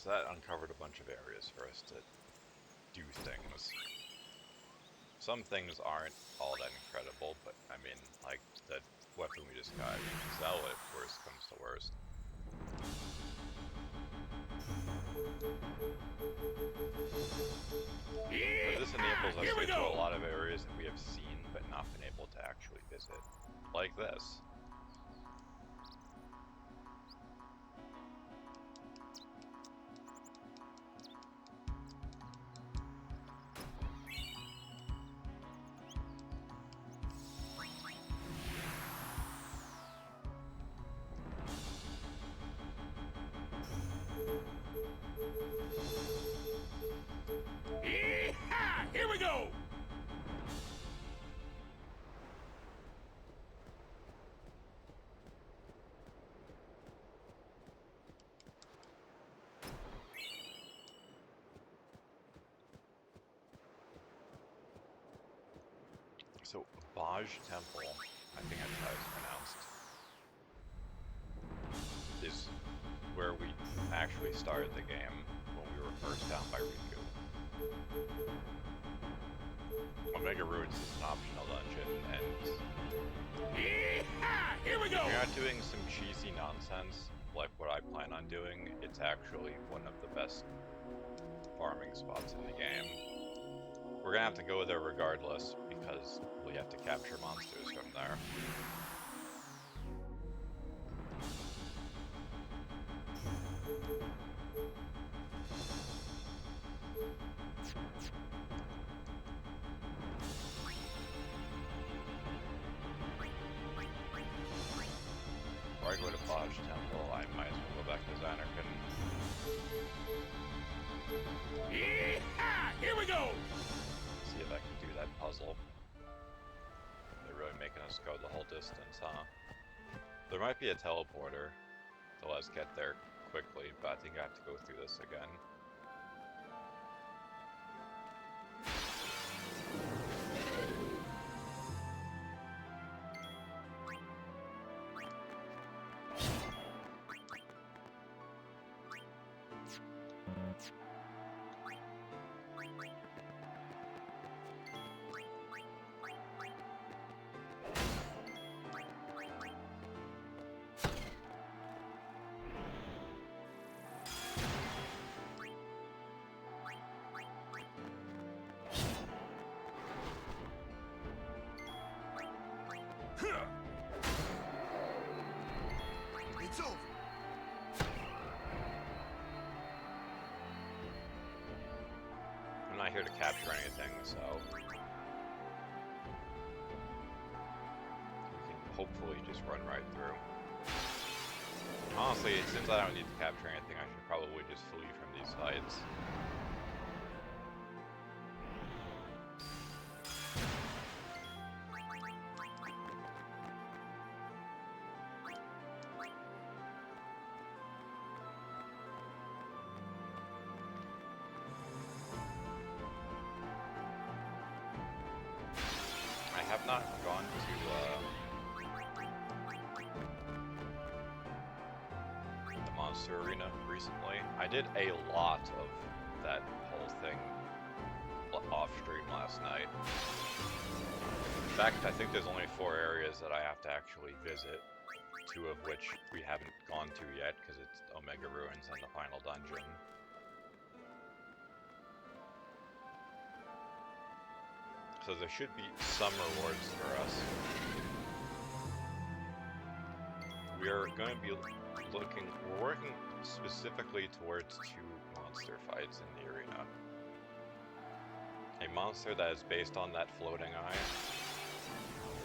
So that uncovered a bunch of areas for us to do things. Some things aren't all that incredible, but I mean, like the weapon we just got, we can sell it if worst comes to worst. But this enables us to get to a lot of areas that we have seen but not been able to actually visit. Like this. Here we go! So, Baj Temple, I think that's how it's pronounced, is where we actually started the game when we were first found by Riku. Omega Ruins is an optional dungeon, and here we go! if you're not doing some cheesy nonsense like what I plan on doing, it's actually one of the best farming spots in the game. We're gonna have to go there regardless, because we have to capture monsters from there. Before I go to Baj Temple, I might as well go back to Zanarkand. Here we go! See if I can do that puzzle. They're really making us go the whole distance, huh? There might be a teleporter to let us get there quickly, but I think I have to go through this again. It's over. I'm not here to capture anything, so we can hopefully just run right through. Honestly, since I don't need to capture anything, I should probably just flee from these sites. I have not gone to the Monster Arena recently. I did a lot of that whole thing off stream last night. In fact, I think there's only 4 areas that I have to actually visit, 2 of which we haven't gone to yet because it's Omega Ruins and the final dungeon. So there should be some rewards for us. We are going to be we're working specifically towards 2 monster fights in the arena. A monster that is based on that floating eye,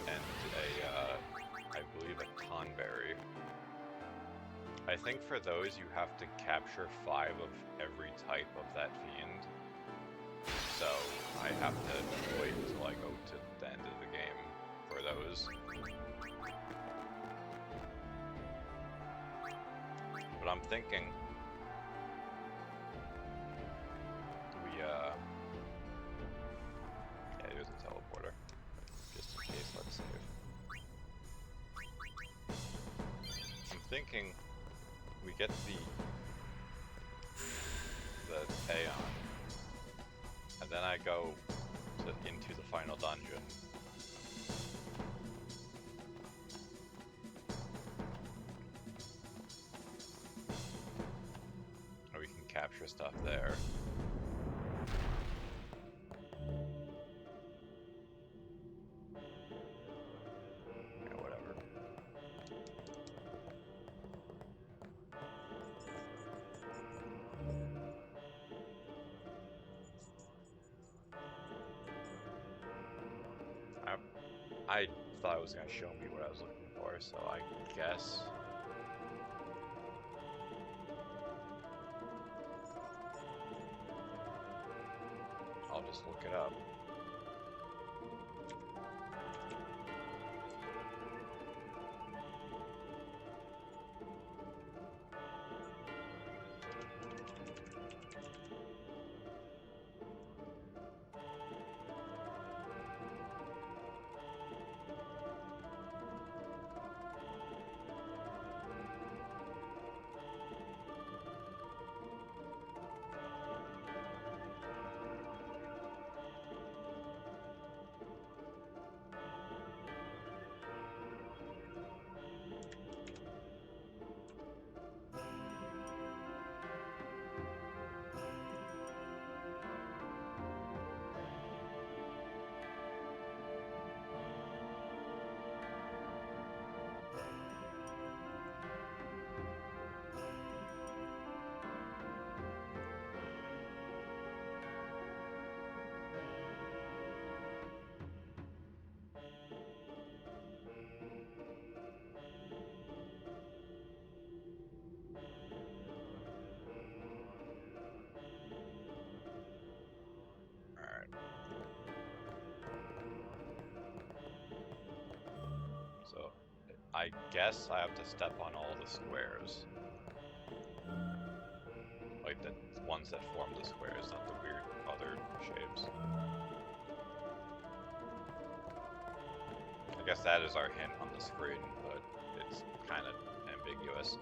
and I believe a Tonberry. I think for those you have to capture 5 of every type of that fiend. So I have to wait until I go to the end of the game for those. But I'm thinking yeah, there's a teleporter. Just in case, let's save. I'm thinking we get the to go into the final dungeon. Or we can capture stuff there. Yeah, whatever. I thought it was going to show me what I was looking for, so I guess. I'll just look it up. So, I guess I have to step on all the squares. Like the ones that form the squares, not the weird other shapes. I guess that is our hint on the screen, but it's kind of ambiguous.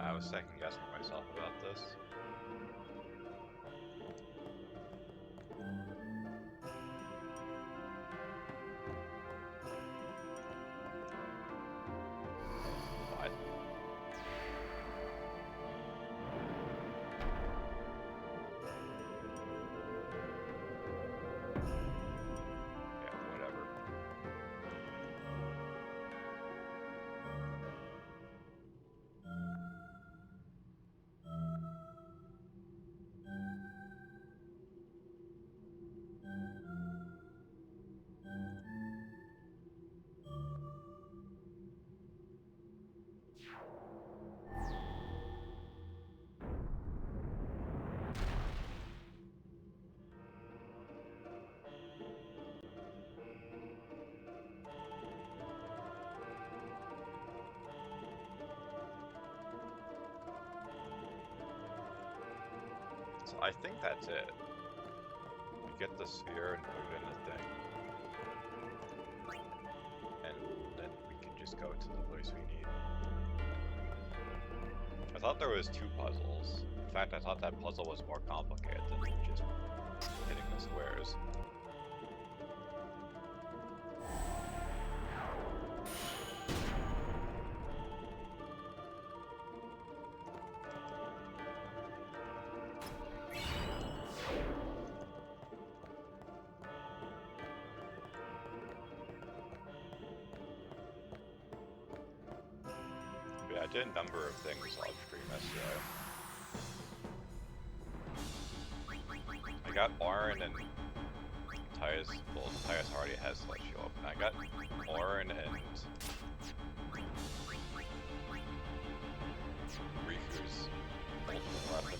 I was second guessing myself about this. What? Yeah, whatever. So I think that's it. We get the sphere and put it in the thing. And then we can just go to the place we need. I thought there was 2 puzzles. In fact, I thought that puzzle was more complicated than just hitting the squares. I did a number of things off stream yesterday. I got Auron and Tyus. Well, Tyus already has Celestial. I got Auron and Riku's ultimate weapons.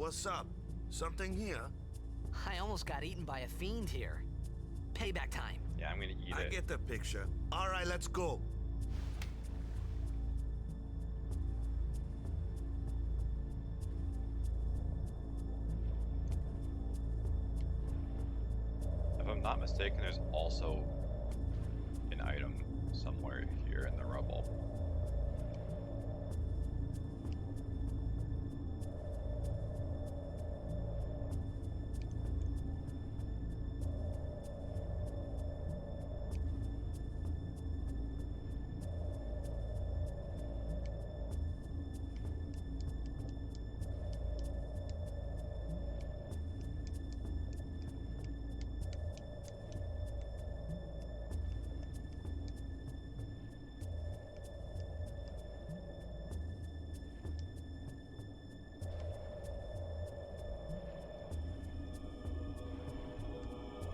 What's up? Something here? I almost got eaten by a fiend here. Payback time. Yeah, I'm gonna eat I it. get the picture. All right, let's go. If I'm not mistaken, there's also an item somewhere here in the rubble.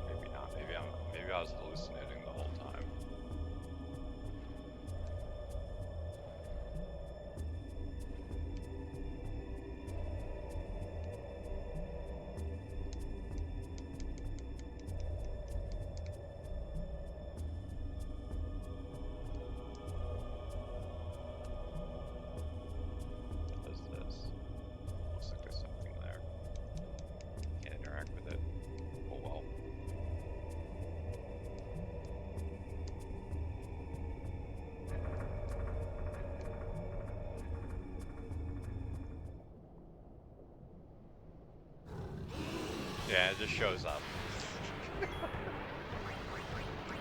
Maybe not. Maybe I was hallucinating the whole time. What is this? Looks like there's something there. Can't interact with it. Oh well. Yeah, it just shows up.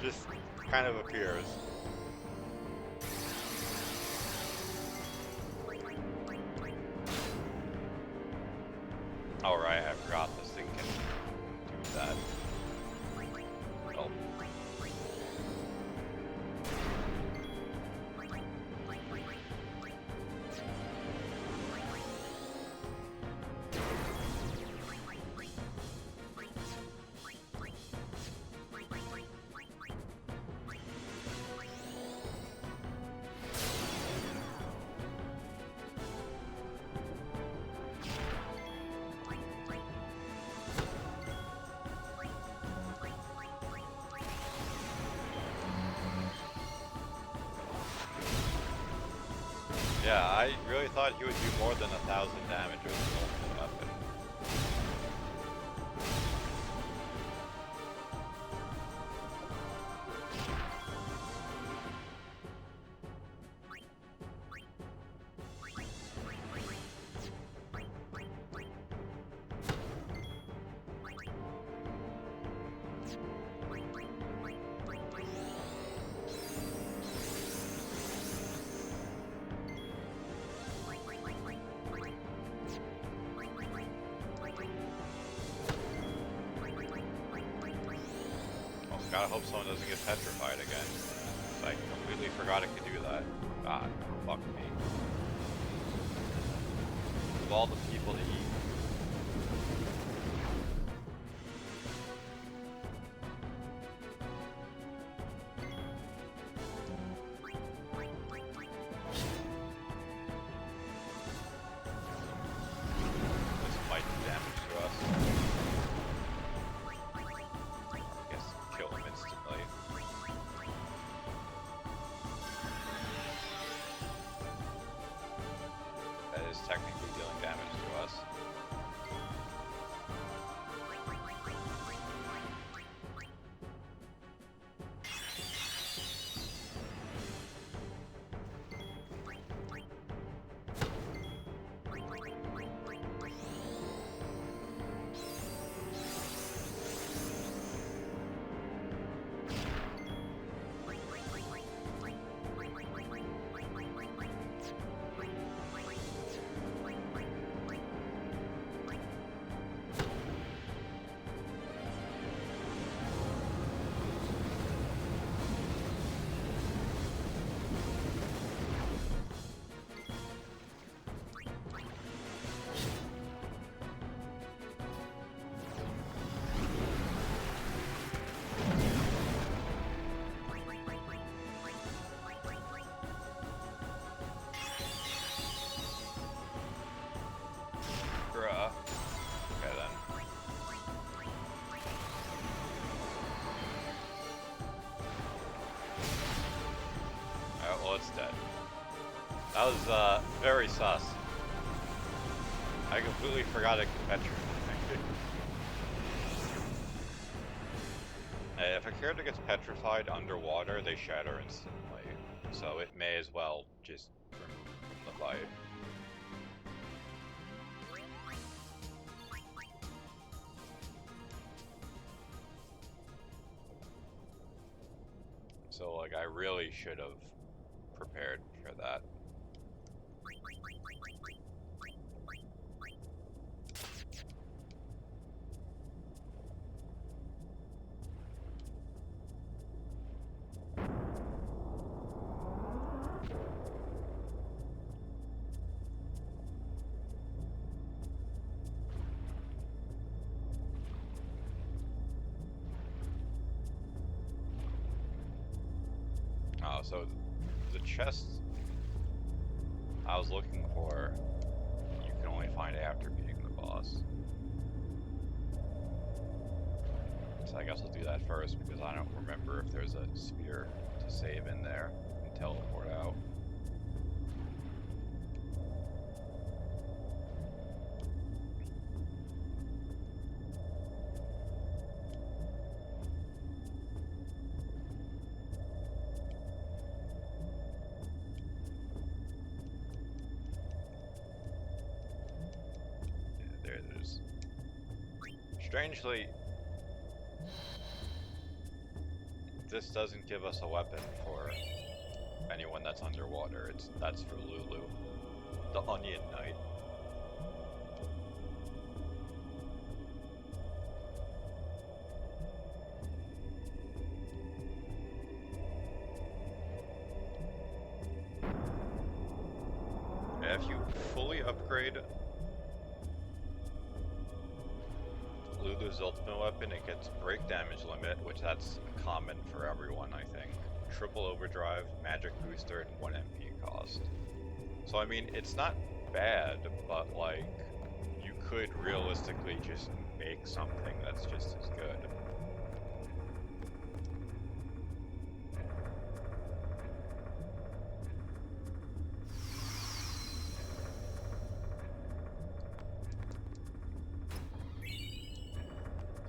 Just kind of appears. Oh right, I forgot this thing can do that. Oh. Yeah, I really thought he would do more than 1,000 damage with an ultimate weapon. Gotta hope someone doesn't get petrified again. I completely forgot it could do that. God, fuck me. Of all the people to eat. This might do damage to us. I guess kill him instantly. That is technically dealing damage to us. That was very sus. I completely forgot it could petrify. If a character gets petrified underwater, they shatter instantly. So it may as well just remove them from the fight. So, like, I really should have prepared for that. Oh, so the chest I was looking for, you can only find after beating the boss. So I guess I'll do that first because I don't remember if there's a sphere to save in there and teleport out. There's strangely, this doesn't give us a weapon for anyone that's underwater. That's for Lulu, the Onion Knight. If you fully upgrade Lulu's ultimate weapon, it gets break damage limit, which that's common for everyone, I think. Triple overdrive, magic booster, and 1 MP cost. So I mean, it's not bad, but like, you could realistically just make something that's just as good.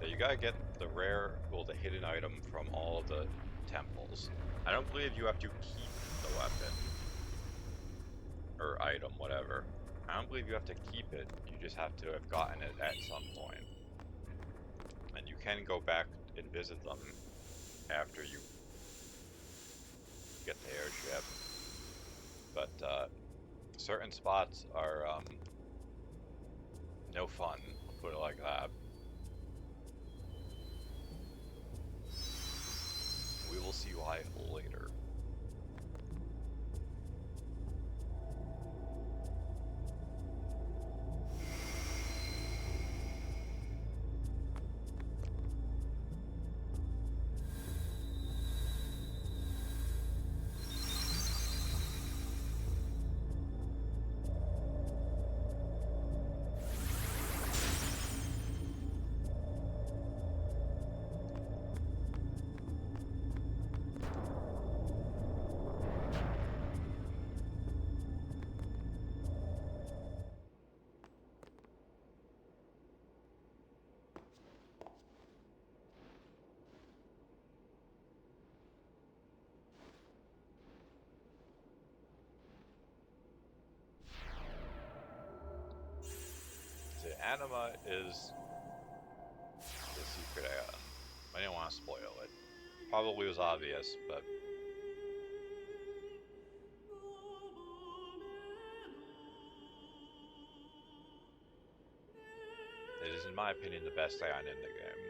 You gotta get the the hidden item from all of the temples. I don't believe you have to keep the weapon. Or item, whatever. I don't believe you have to keep it, you just have to have gotten it at some point. And you can go back and visit them after you get the airship. But, certain spots are, no fun, I'll put it like that. We will see why later. Anima is the secret item. I didn't want to spoil it. Probably was obvious, but it is, in my opinion, the best ion in the game.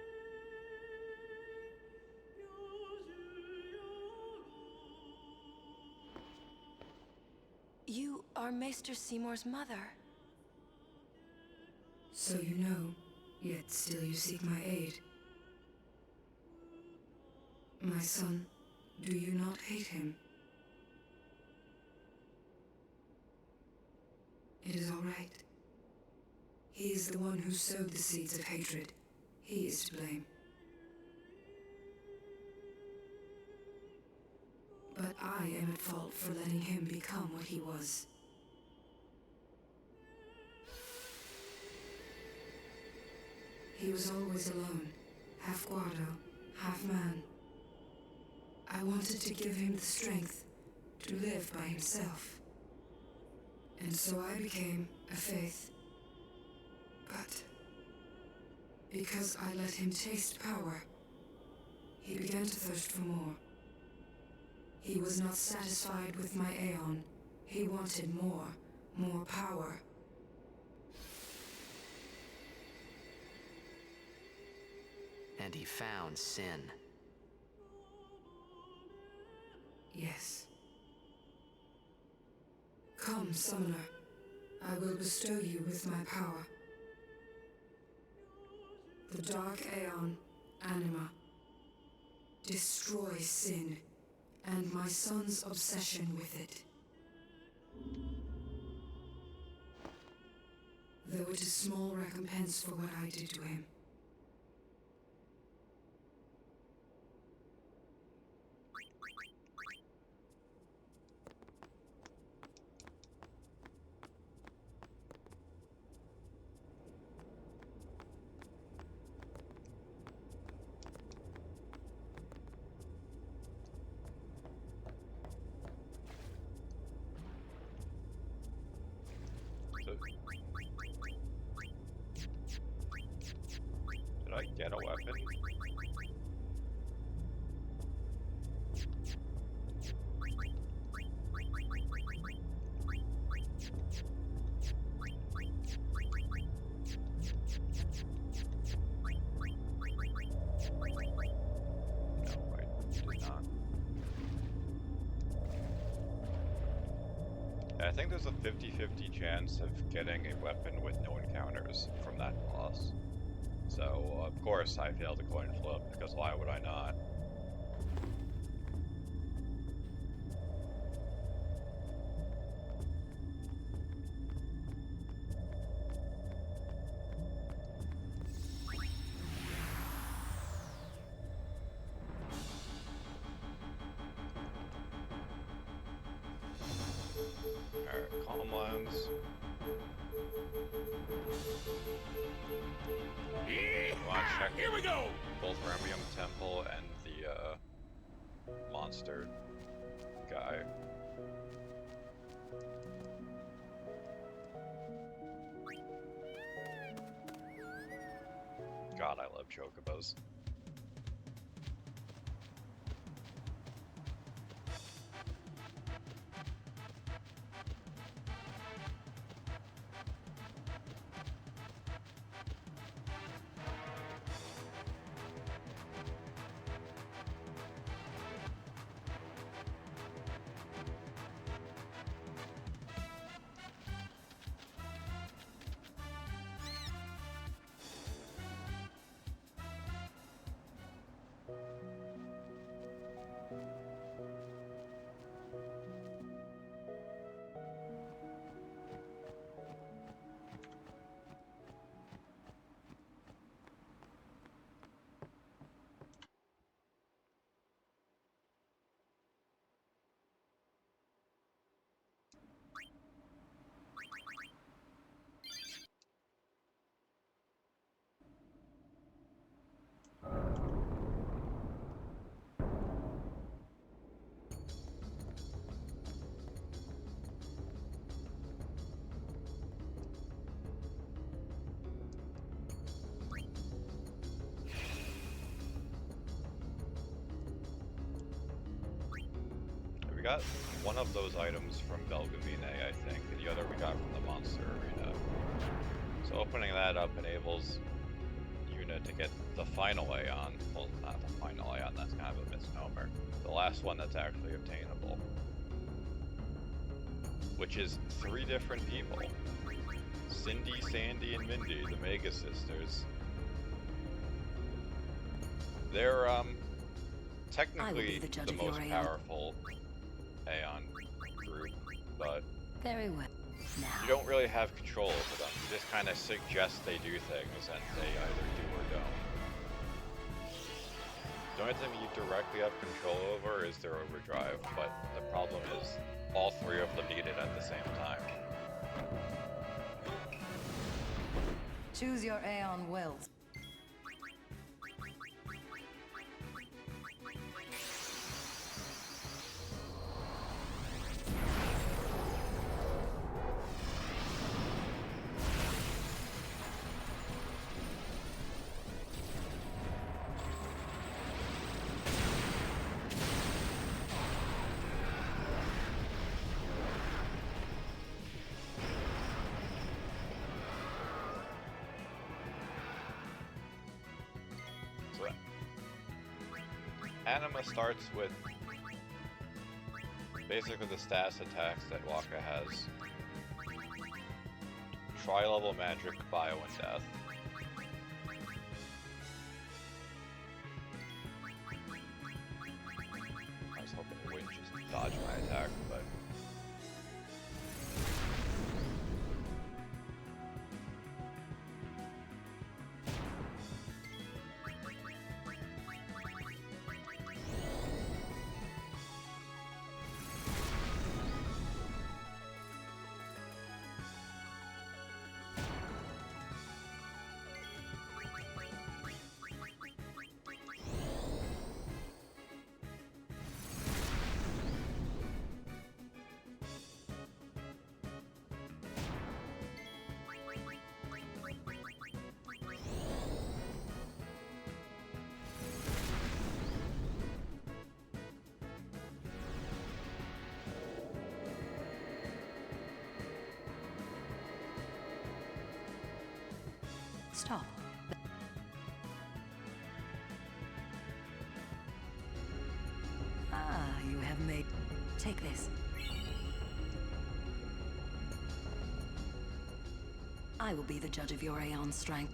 You are Maester Seymour's mother. So you know, yet still you seek my aid. My son, do you not hate him? It is all right. He is the one who sowed the seeds of hatred. He is to blame. But I am at fault for letting him become what he was. He was always alone, half guardo, half man. I wanted to give him the strength to live by himself. And so I became a faith. But because I let him taste power, he began to thirst for more. He was not satisfied with my Aeon. He wanted more power. And he found Sin. Yes. Come, Summoner. I will bestow you with my power. The Dark Aeon, Anima. Destroy Sin, and my son's obsession with it. Though it is small recompense for what I did to him. Did I get a weapon? No, I did not. I think there's a 50-50 chance of getting a weapon with no encounters from that boss. So, of course, I failed the coin flip, because why would I not? Alright, calm lens. Here we go! Both Remium Temple and the monster guy. God, I love chocobos. We got one of those items from Belgavine, I think, and the other we got from the Monster Arena. So opening that up enables Yuna to get the final Aeon. Well, not the final Aeon, that's kind of a misnomer. The last one that's actually obtainable. Which is 3 different people. Cindy, Sandy, and Mindy, the Mega Sisters. They're, technically the most powerful Aeon group, but Very well. Now. you don't really have control over them. You just kind of suggest they do things, and they either do or don't. The only thing you directly have control over is their overdrive, but the problem is all three of them need it at the same time. Choose your Aeon wills. So Anima starts with basically the status attacks that Wakka has. Tri-level magic, bio, and death. I was hoping it wouldn't just dodge my attack, but... Stop. Ah, you have made... Take this. I will be the judge of your Aeon strength.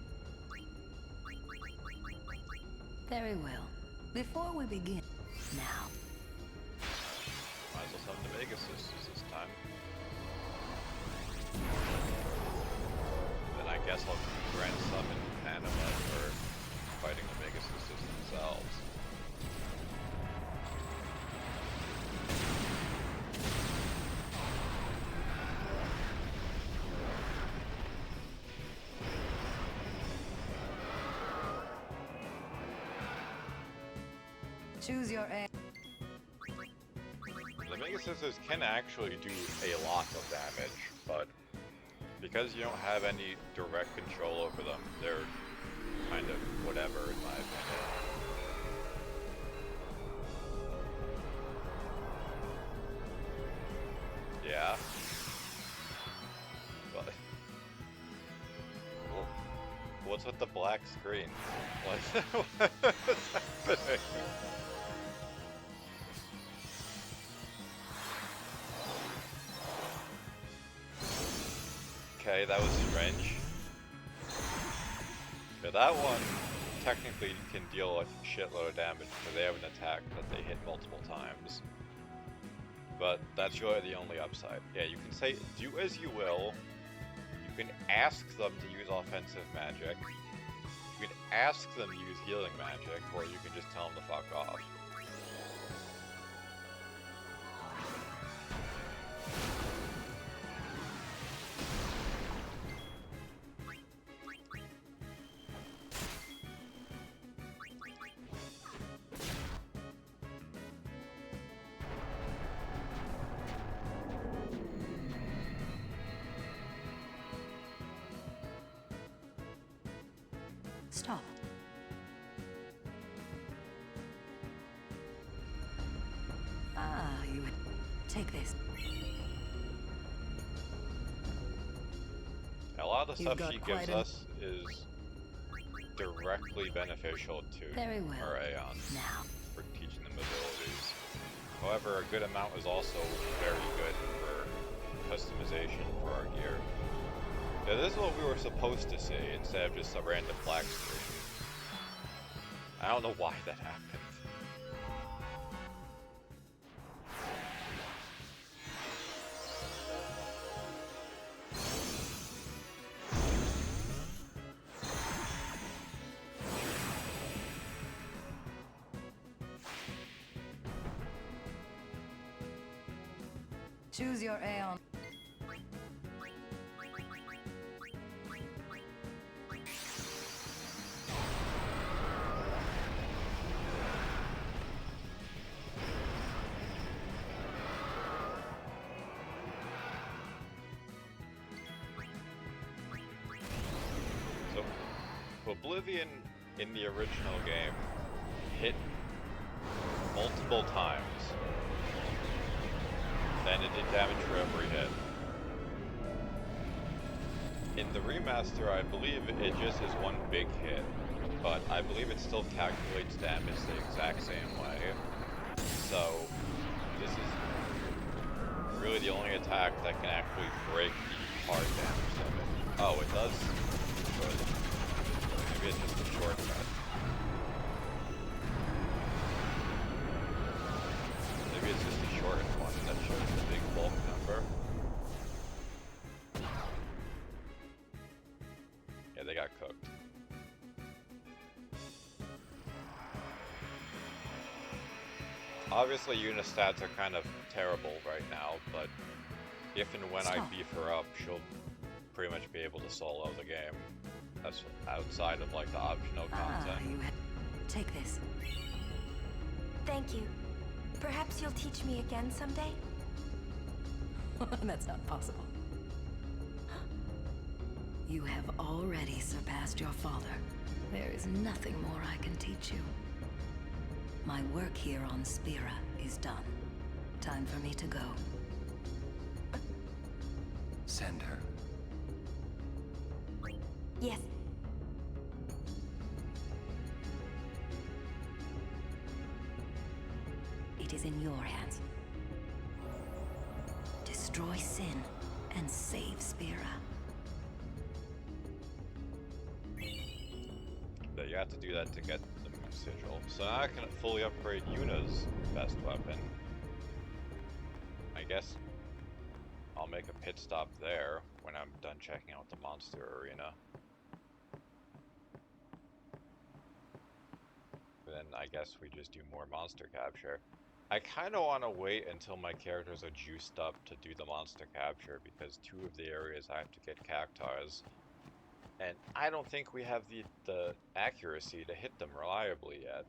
Very well. Before we begin... Now. Might as well summon the Mega Sisters this time. Then I guess I'll grand summon Anima for fighting the Mega Sisters themselves. Choose your Aeon. The Mega Sisters can actually do a lot of damage, but because you don't have any direct control over them, they're kind of whatever in my opinion. Yeah. But what's with the black screen? What's happening? Okay, that was strange. Yeah, that one technically can deal a shitload of damage because they have an attack that they hit multiple times. But that's really the only upside. Yeah, you can say, do as you will. You can ask them to use offensive magic. You can ask them to use healing magic, or you can just tell them to fuck off. Stop. Ah, you would... Take this. A lot of the You've stuff got she quite gives an- us is directly beneficial to Very well. our Aeon Now. for teaching them abilities. However, a good amount is also very good for customization for our gear. Yeah, this is what we were supposed to see instead of just a random black screen. I don't know why that happened. Choose your Aeon. So, Oblivion in the original game hit multiple times. Then it did damage for every hit. In the remaster, I believe it just is one big hit, but I believe it still calculates damage the exact same way. So, this is really the only attack that can actually break the hard damage of it. Oh, it does? Good. Maybe it's just a shortcut. Maybe it's just a short one that shows the big bulk number. Yeah, they got cooked. Obviously, Yuna's stats are kind of terrible right now, but if and when I beef her up, she'll pretty much be able to solo the game. That's outside of like the optional content. Take this. Thank you. Perhaps you'll teach me again someday? That's not possible. You have already surpassed your father. There is nothing more I can teach you. My work here on Spira is done. Time for me to go. Send her. Yes. It is in your hands. Destroy sin and save Spira. But you have to do that to get the Moon Sigil. So now I can fully upgrade Yuna's best weapon. I guess I'll make a pit stop there when I'm done checking out the monster arena. Then I guess we just do more monster capture. I kind of want to wait until my characters are juiced up to do the monster capture, because 2 of the areas I have to get cactuars, and I don't think we have the accuracy to hit them reliably yet.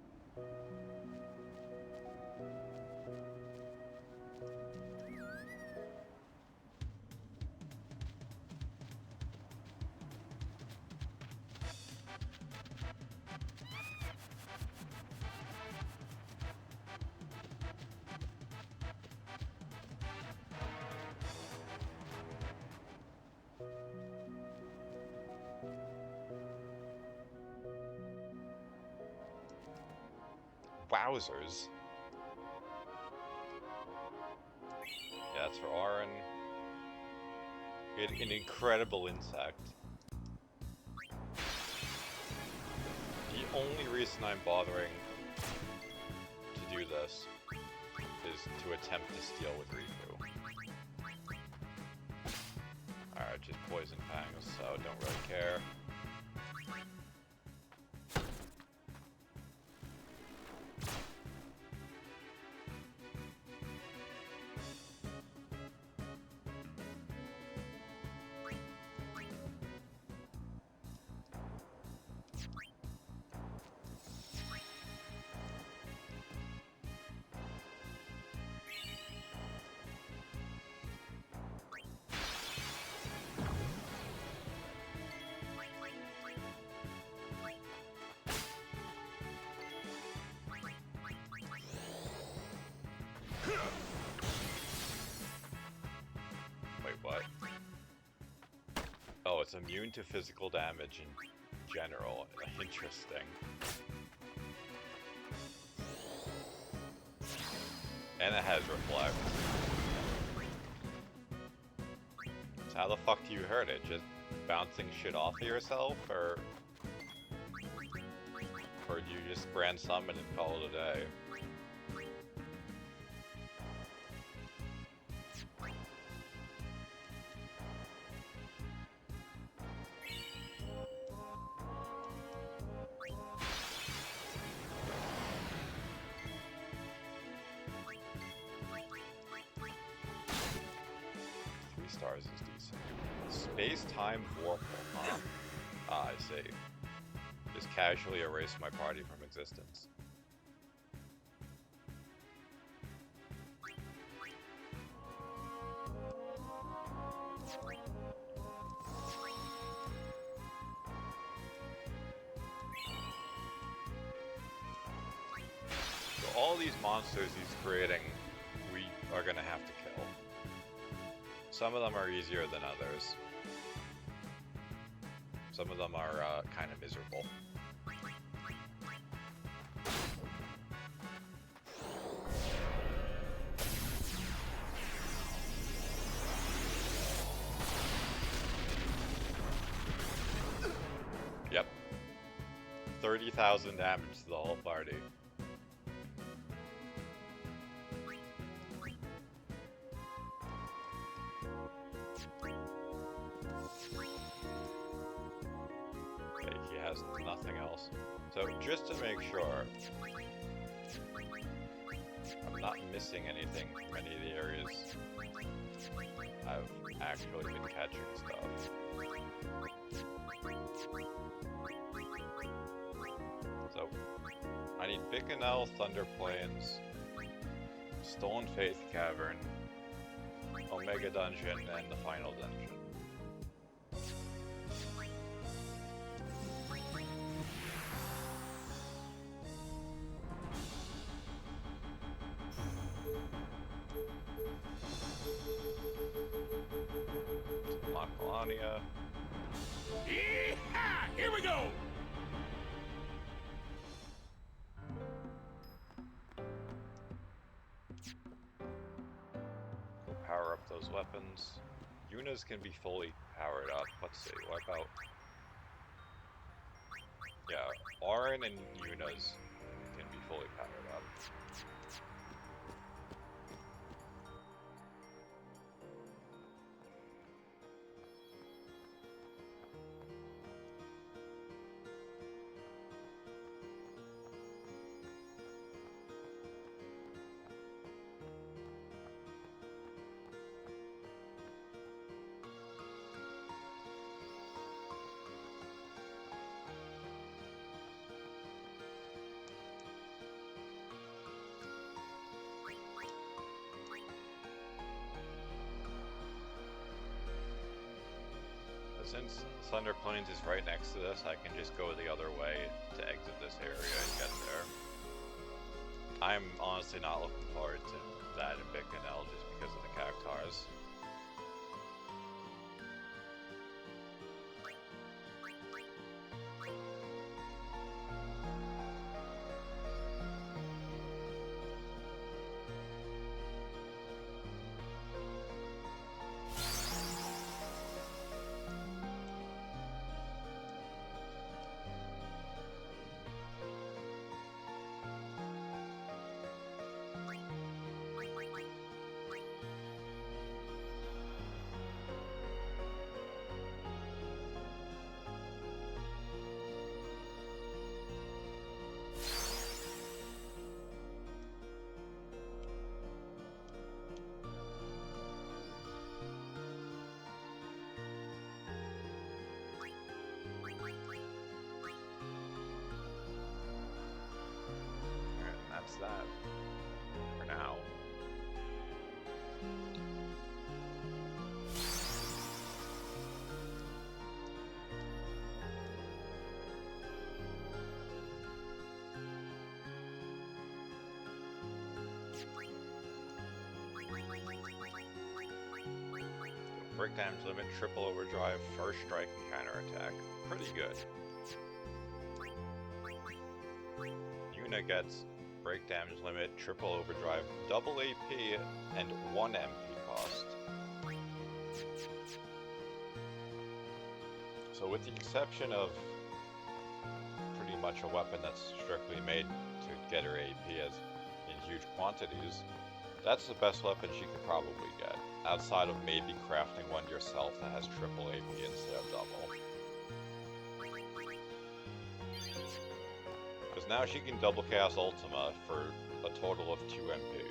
Wowzers. Yeah, that's for Auron. An incredible insect. The only reason I'm bothering to do this is to attempt to steal with Riku. Alright, just poison fangs, so don't really care. Wait, what? Oh, it's immune to physical damage in general. Interesting. And it has reflect. So how the fuck do you hurt it? Just bouncing shit off of yourself, or do you just grand summon and call it a day? Cactars is decent. Space-time Vorpal, huh? Ah, I see. Just casually erase my party from existence. So all these monsters he's creating, we are gonna have to kill. Some of them are easier than others. Some of them are kind of miserable. Yep. 30,000 damage to the whole party. Okay, he has nothing else. So just to make sure I'm not missing anything from any of the areas I've actually been catching stuff. So I need Bikanel, Thunder Plains, Stolen Faith Cavern, Omega Dungeon, and the final dungeon. Melania. Yeehaw! Here we go! Go power up those weapons. Yuna's can be fully powered up. Let's see, what about... Yeah, Auron and Yuna's can be fully powered up. Since Thunder Plains is right next to this, I can just go the other way to exit this area and get there. I'm honestly not looking forward to that in Bikanel just because of the Cactars. That's that for now. Break damage limit, triple overdrive, first strike, and counterattack. Pretty good. Yuna gets break damage limit, triple overdrive, double AP, and 1 MP cost. So with the exception of pretty much a weapon that's strictly made to get her AP as in huge quantities, that's the best weapon she could probably get, outside of maybe crafting one yourself that has triple AP instead of double. Because now she can double cast Ultima for a total of 2 MP.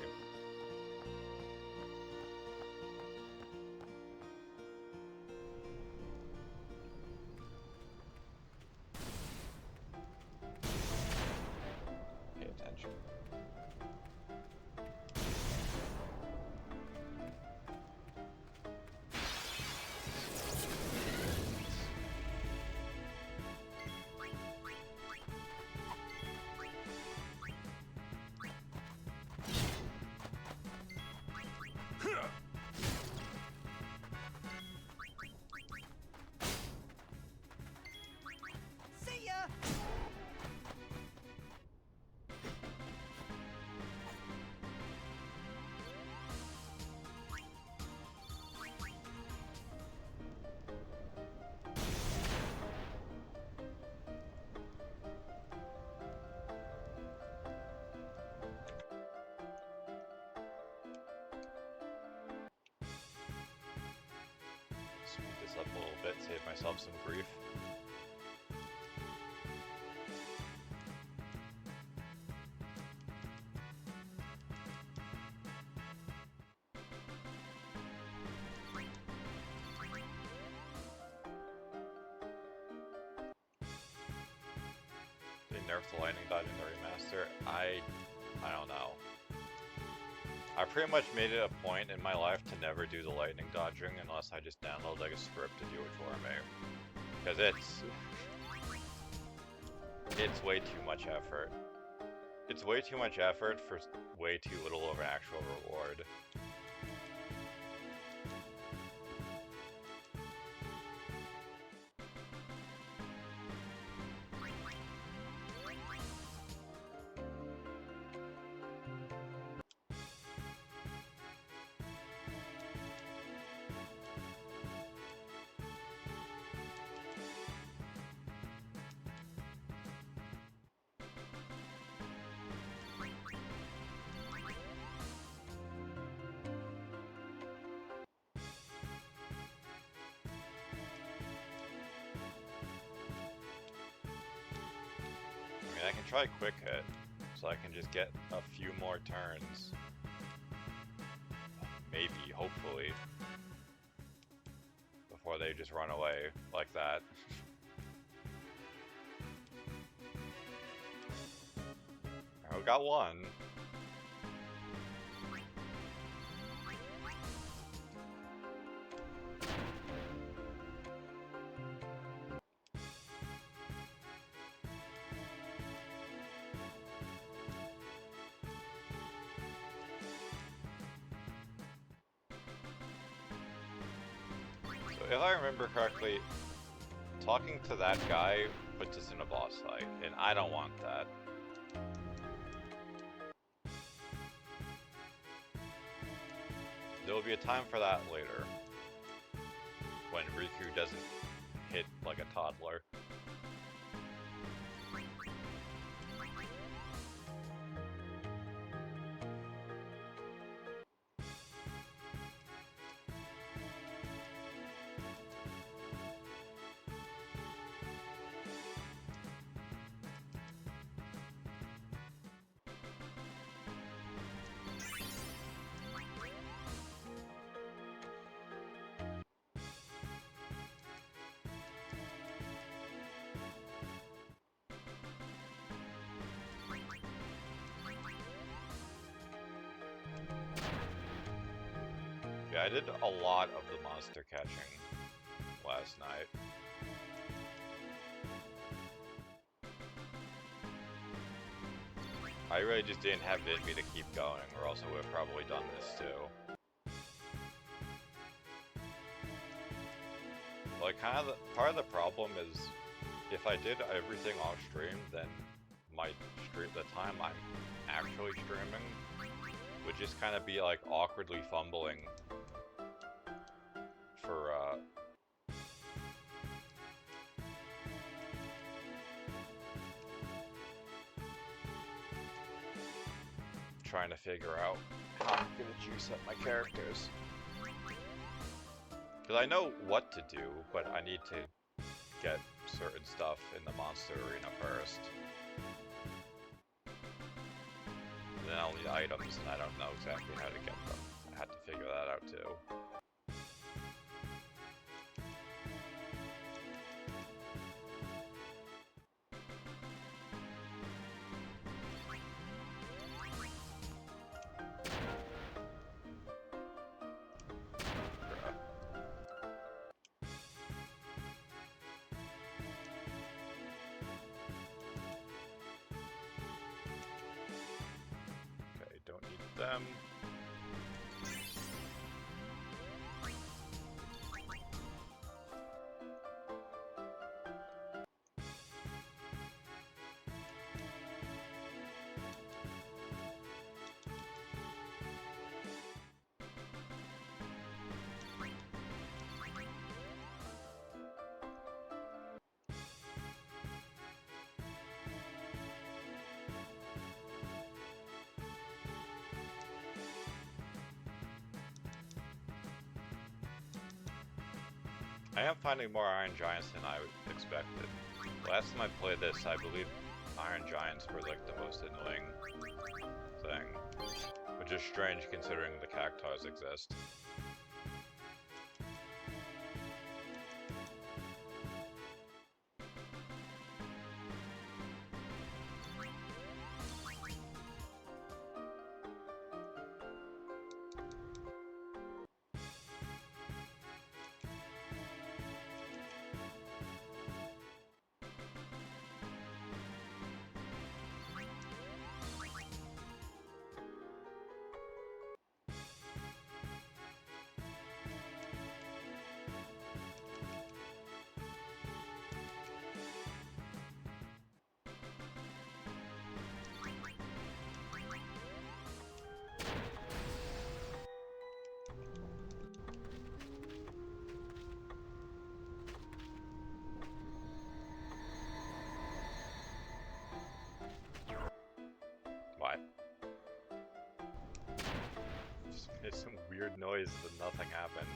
save myself some grief. They nerfed the lightning dodge in the remaster. I don't know. I pretty much made it a point in my life to never do the lightning dodging unless I just download like a script to do it for me. Because it's way too much effort. It's way too much effort for way too little of an actual reward. I can try quick hit, so I can just get a few more turns. Maybe, hopefully. Before they just run away like that. We got one. If I remember correctly, talking to that guy puts us in a boss fight, and I don't want that. There will be a time for that later, when Riku doesn't hit like a toddler. Yeah, I did a lot of the monster catching last night. I really just didn't have it in me to keep going, or else I would have probably done this too. Like, part of the problem is, if I did everything off stream, then the time I'm actually streaming would just kind of be like awkwardly fumbling for trying to figure out how I'm gonna juice up my characters. Because I know what to do, but I need to get certain stuff in the monster arena first. Then I'll need items, and I don't know exactly how to get them. I had to figure that out too. Them. I am finding more Iron Giants than I expected. Last time I played this, I believe Iron Giants were like the most annoying thing. Which is strange considering the cactuars exist. Why? Just made some weird noise but nothing happened.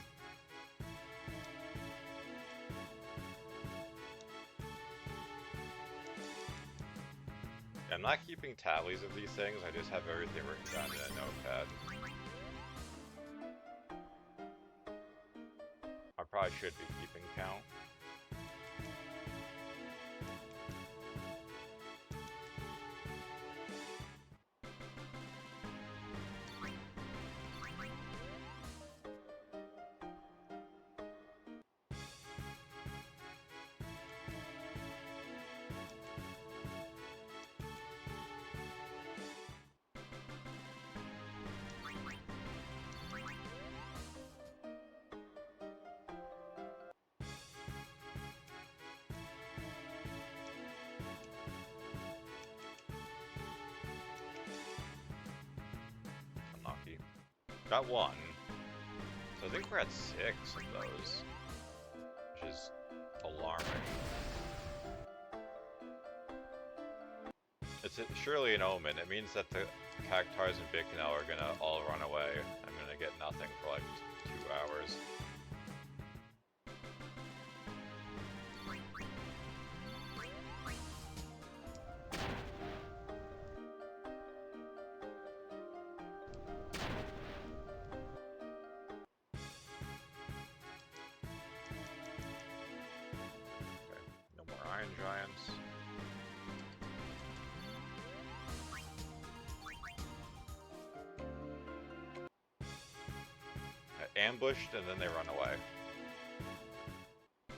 I'm not keeping tallies of these things, I just have everything written down in a notepad. I probably should be keeping count. Unlucky. Got one. So I think we're at 6 of those. Which is alarming. It's surely an omen. It means that the cactuars and Bikanel are gonna all run away. I'm gonna get nothing for like 2 hours. No more Iron Giants. Ambushed and then they run away. I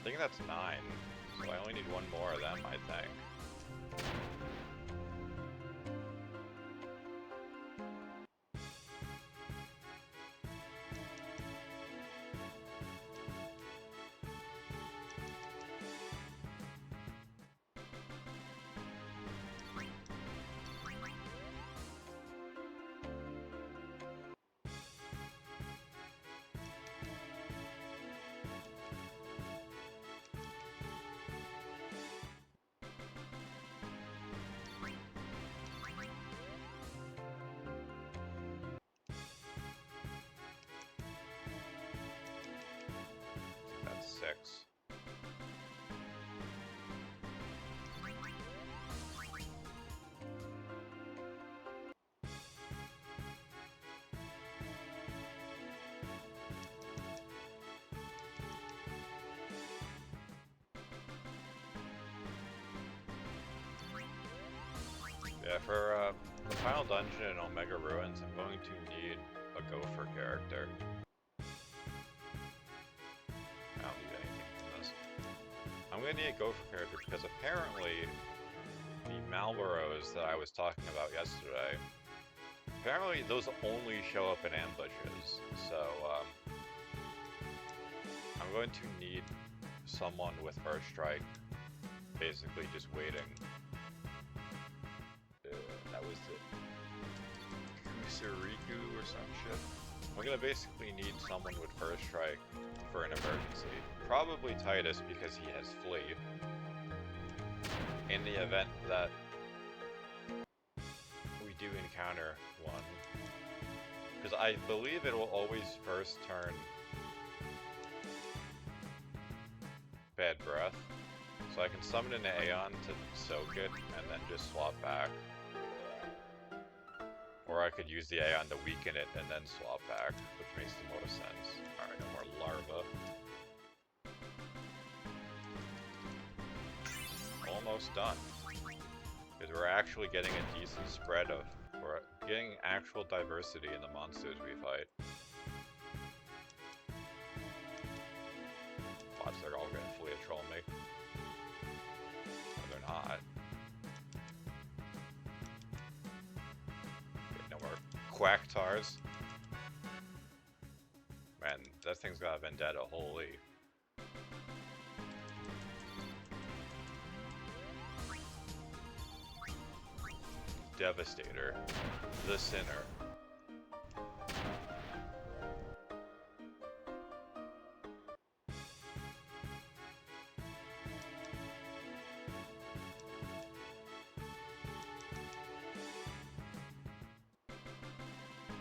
think that's 9, so I only need one more of them, I think. That's 6. Yeah, for the final dungeon in Omega Ruins, I'm going to need a Gopher character. I don't need anything from this. I'm going to need a Gopher character because apparently the Malboros that I was talking about yesterday, apparently those only show up in ambushes. So I'm going to need someone with First Strike, basically just waiting. That was the Kusuriku or some shit. I'm gonna basically need someone with First Strike for an emergency. Probably Titus because he has Flee. In the event that we do encounter one. Because I believe it will always first turn bad breath. So I can summon an Aeon to soak it and then just swap back. Or I could use the Aeon to weaken it and then swap back, which makes the most sense. Alright, no more larva. Almost done. Because we're actually getting a decent spread of... We're getting actual diversity in the monsters we fight. Watch, they're all gonna fully troll me. No, they're not. Wait, no more Quacktars. Man, that thing's got a vendetta, holy. Devastator. The Sinner.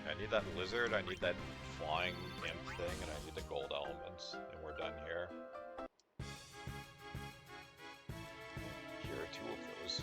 I need that lizard, I need that flying imp thing, and I need the gold elements, and we're done here. Here are 2 of those.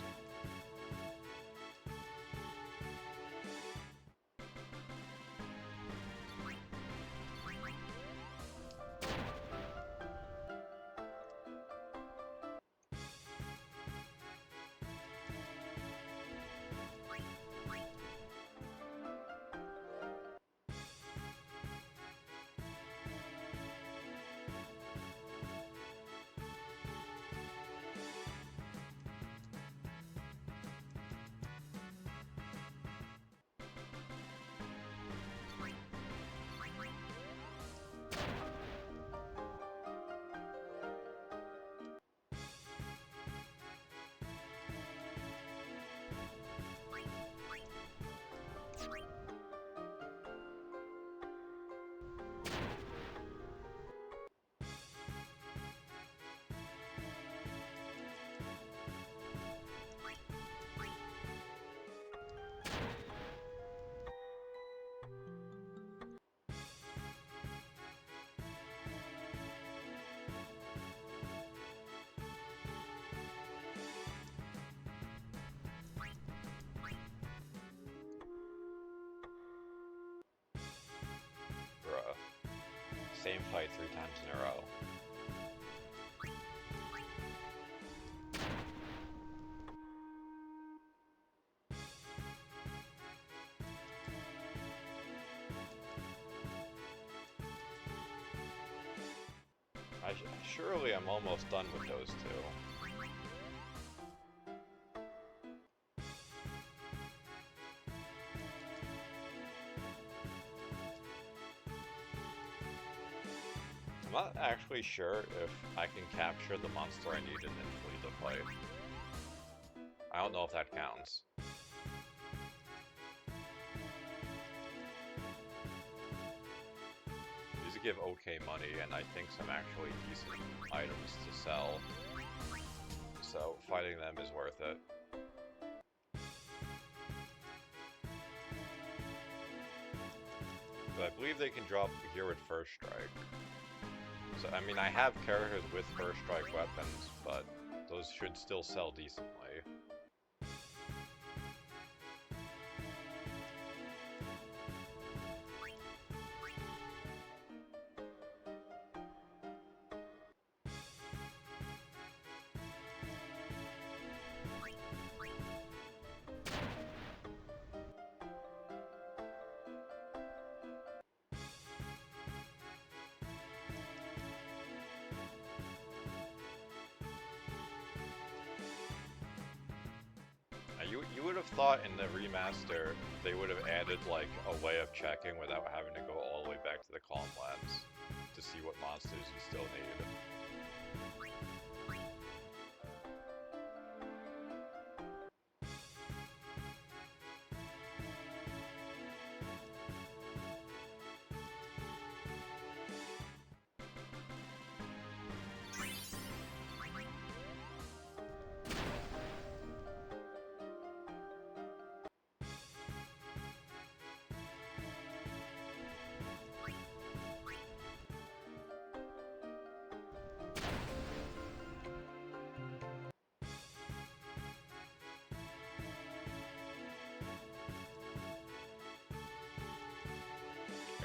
Same fight 3 times in a row. Surely I'm almost done with those 2. I'm not actually sure if I can capture the monster I need and then flee the fight. I don't know if that counts. These give okay money, and I think some actually decent items to sell. So fighting them is worth it. But I believe they can drop here with First Strike. So, I mean, I have characters with First Strike weapons, but those should still sell decently. You would have thought in the remaster they would have added like a way of checking without having to go all the way back to the Calm Lands to see what monsters you still need.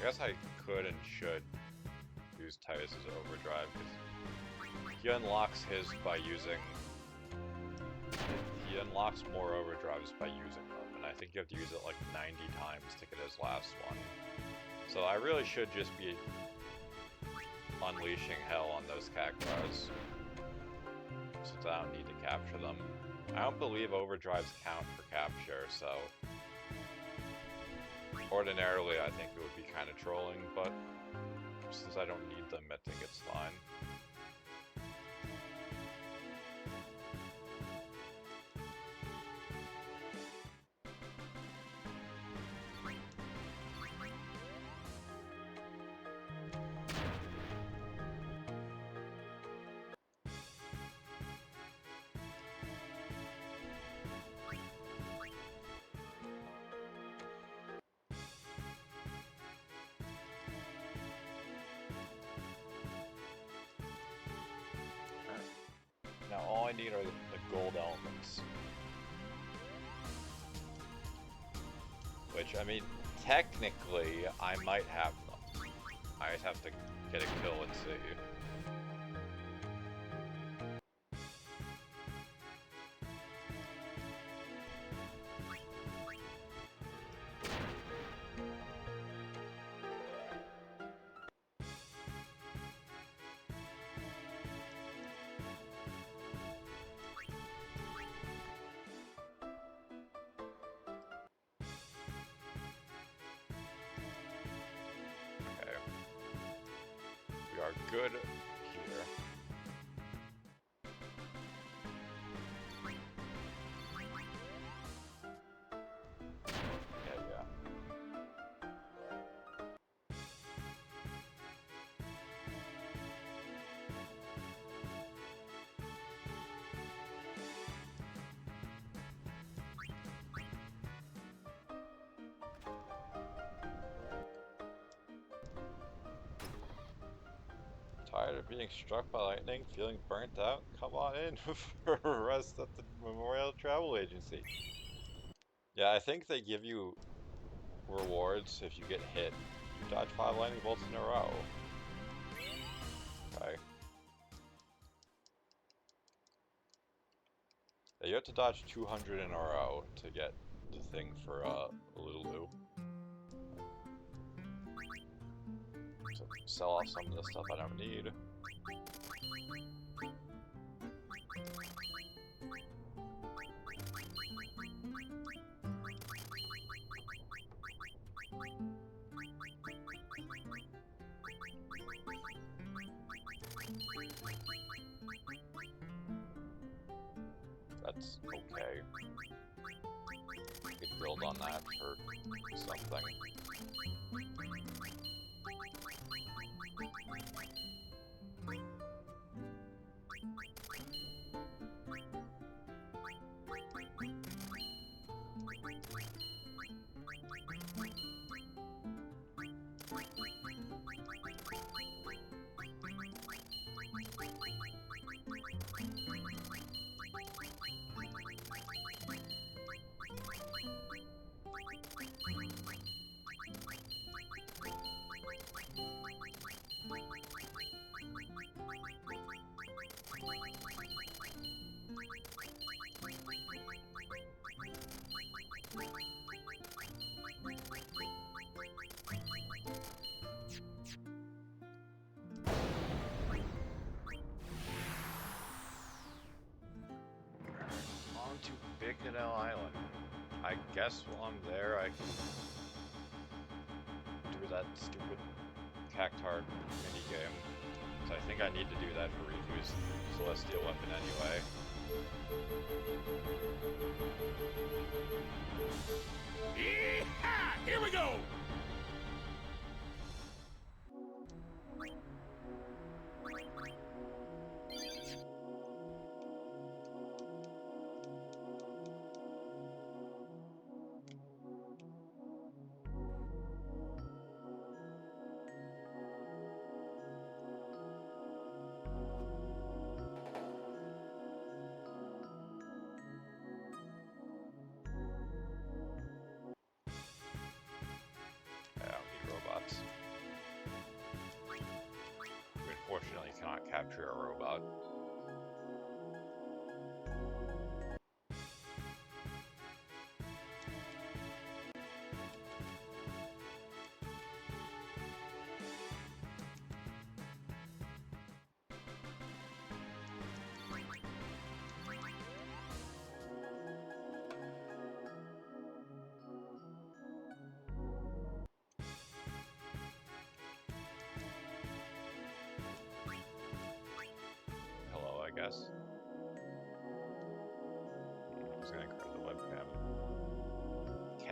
guess I could and should use Titus's overdrive, because he unlocks his by using... He unlocks more overdrives by using them, and I think you have to use it like 90 times to get his last one. So I really should just be unleashing hell on those cactuars, since I don't need to capture them. I don't believe overdrives count for capture, so ordinarily I think it would be kind of trolling, but since I don't need them, I think it's fine. Now all I need are the gold elements. Which, I mean, technically, I might have them. I just have to get a kill and see. We are good here. Yeah. Tired of being struck by lightning, feeling burnt out? Come on in for a rest at the Memorial Travel Agency. Yeah, I think they give you rewards if you get hit. You dodge 5 lightning bolts in a row. Okay. Yeah, you have to dodge 200 in a row to get the thing for Lulu. So sell off some of the stuff I don't need. That's okay. We could build on that for something. On to Bignadel Island. I guess while I'm there, I can do that stupid Cactuar minigame. So I think I need to do that for Riku's Celestial Weapon anyway. Yeehaw! Here we go!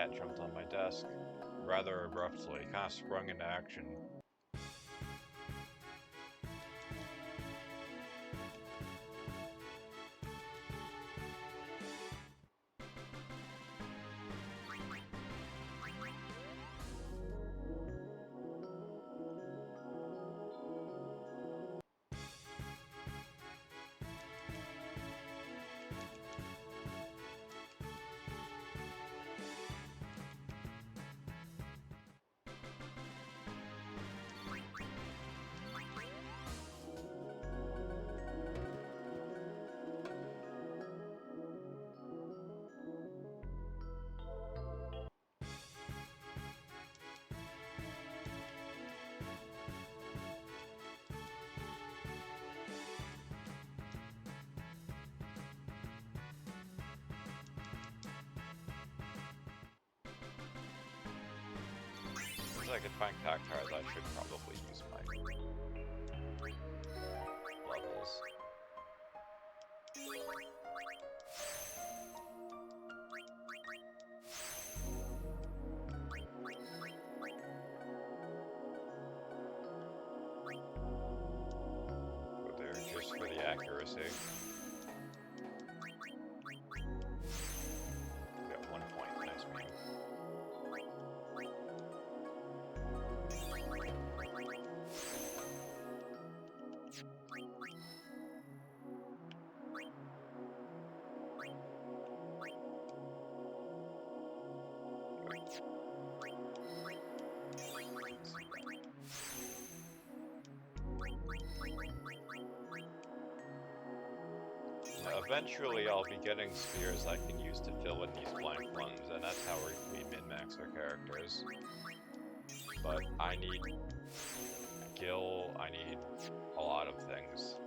cat jumped on my desk rather abruptly, kind of sprung into action. As I could find cactuars, I should probably use my levels. Go there just for the accuracy. We got 1 point, nice meme. Eventually, I'll be getting spheres I can use to fill in these blank ones, and that's how we min-max our characters. But I need Gil, I need a lot of things.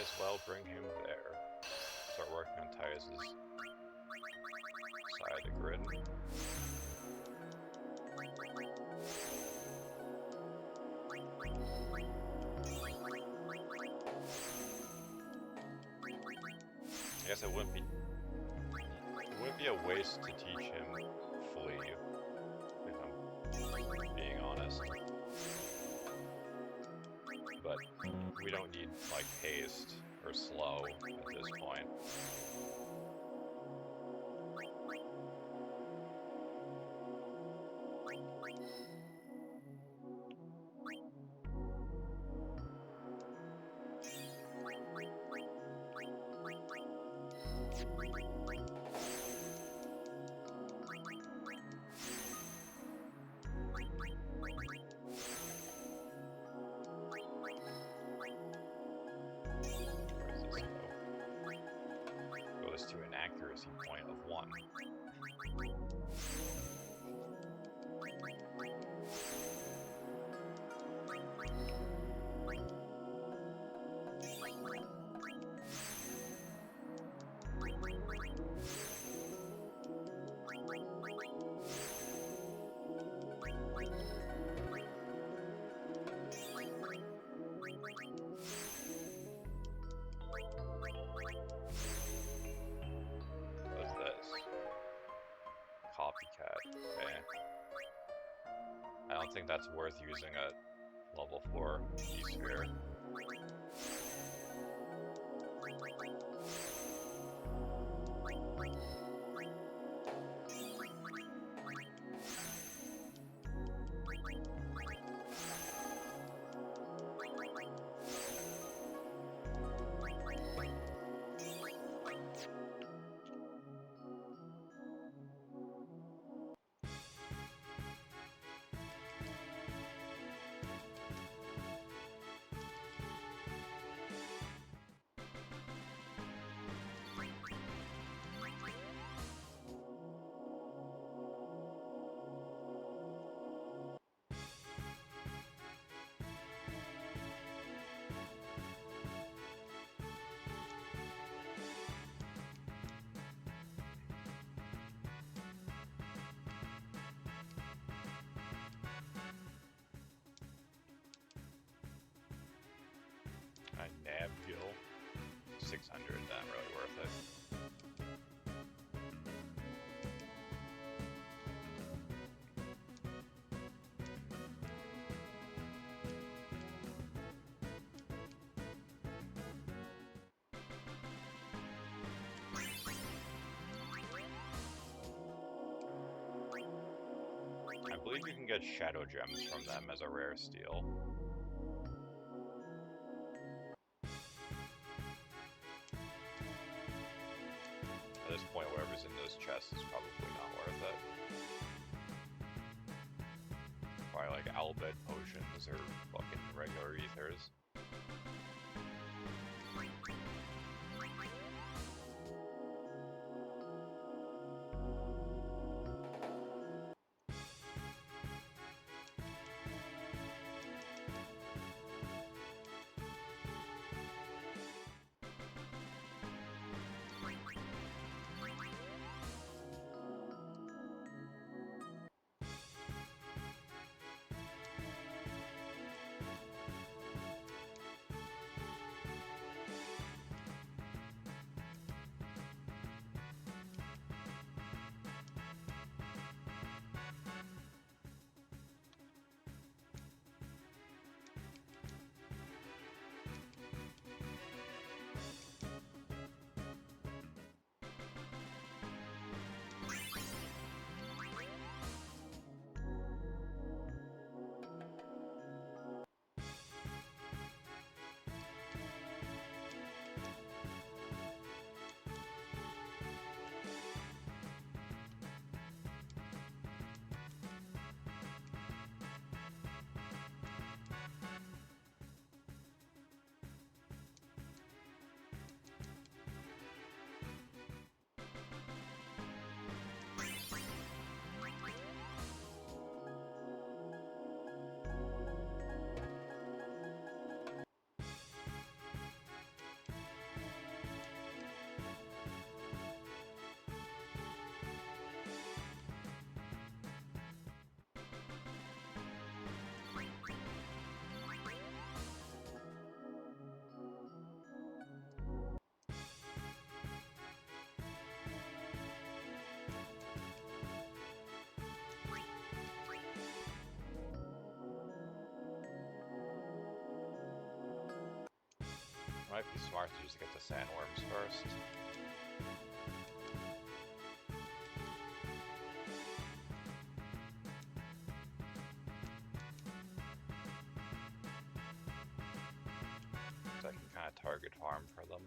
As well bring him there. Start working on Tyus' side of the grid. I guess it wouldn't be a waste to teach him flee, if I'm being honest. But we don't need, like, haste or slow at this point. To an accuracy point of 1. Copycat, okay. I don't think that's worth using a level 4 E-sphere. 600, not really worth it. I believe you can get shadow gems from them as a rare steal. At this point, whatever's in those chests is probably not worth it. Probably like Albed potions or fucking regular ethers. Might be smart to just get the sandworms first. So I can kind of target farm for them.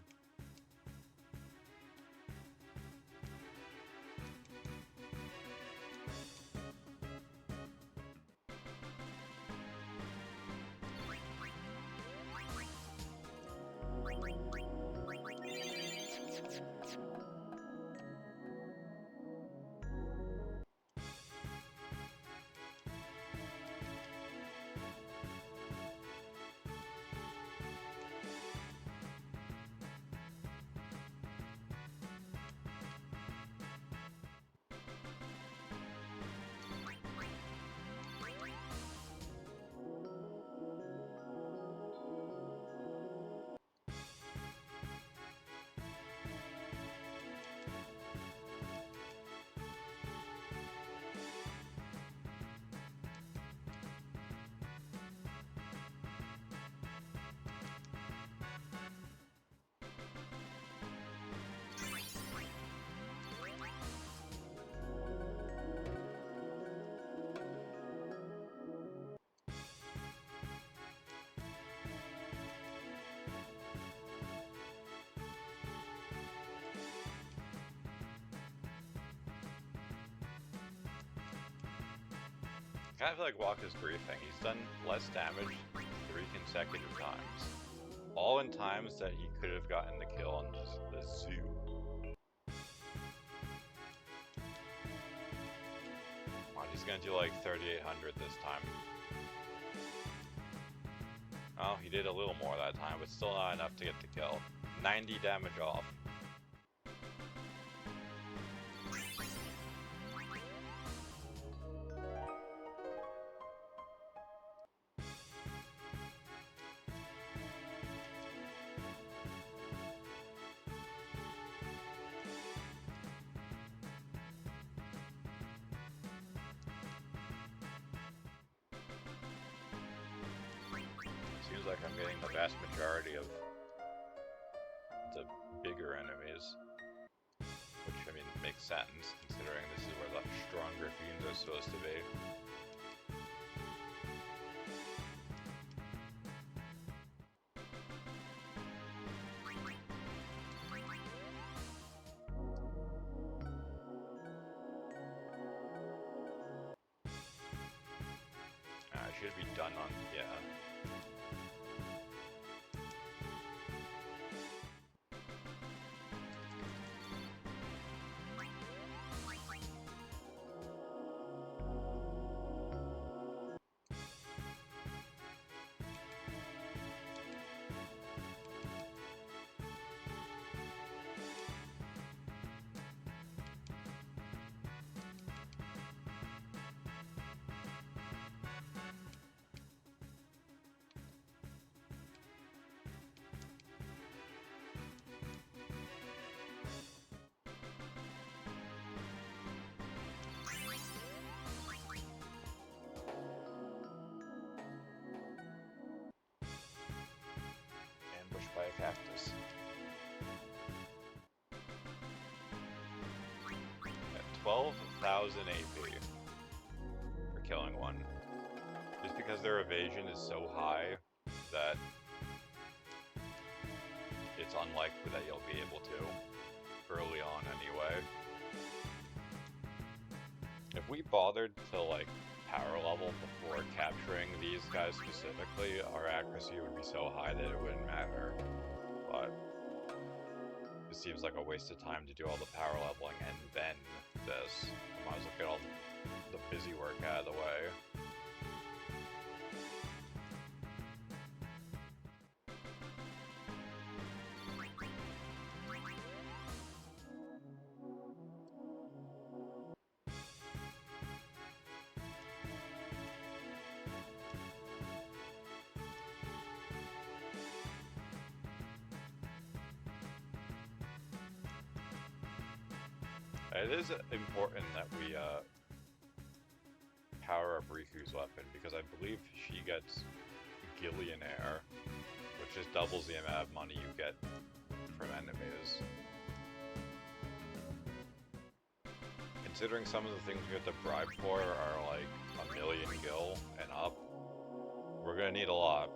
Kind of feel like Wakka's griefing. He's done less damage 3 consecutive times. All in times that he could have gotten the kill on the zoo. Come on, he's gonna do like 3,800 this time. Oh, he did a little more that time, but still not enough to get the kill. 90 damage off. like I'm getting the vast majority of the bigger enemies. Which, I mean, makes sense, considering this is where the stronger fiends are supposed to be. I should be done on, yeah. Ambushed by a cactus. At 12,000 AP for killing one. Just because their evasion is so high that it's unlikely that you'll be able to, early on anyway. If we bothered to, like, power level before capturing these guys specifically, our accuracy would be so high that it wouldn't matter. But it seems like a waste of time to do all the power leveling and then this. I might as well get all the busy work out of the way. It is important that we power up Riku's weapon, because I believe she gets Gillionaire, which just doubles the amount of money you get from enemies. Considering some of the things we have to bribe for are like 1,000,000 gil and up, we're gonna need a lot.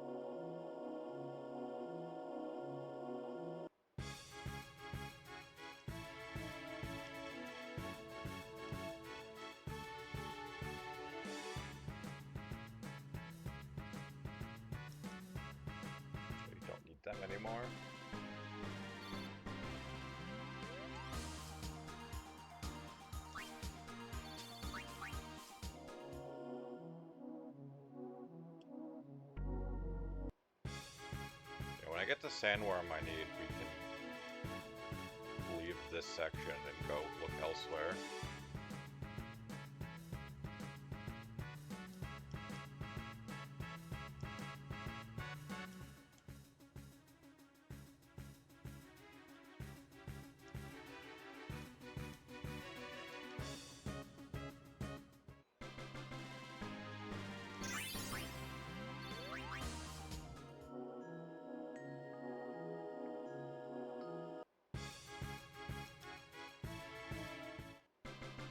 Them anymore. Yeah, when I get the sandworm I need, we can leave this section and go look elsewhere.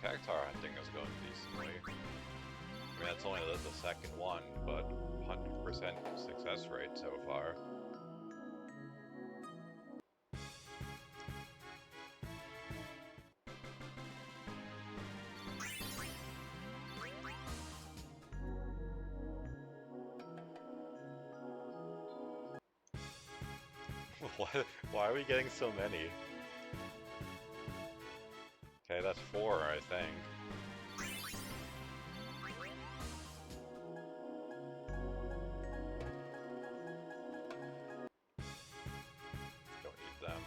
Cactuar hunting is going decently. I mean, that's only the second one, but 100% success rate so far. Why are we getting so many? Okay, that's 4, I think. Don't need them.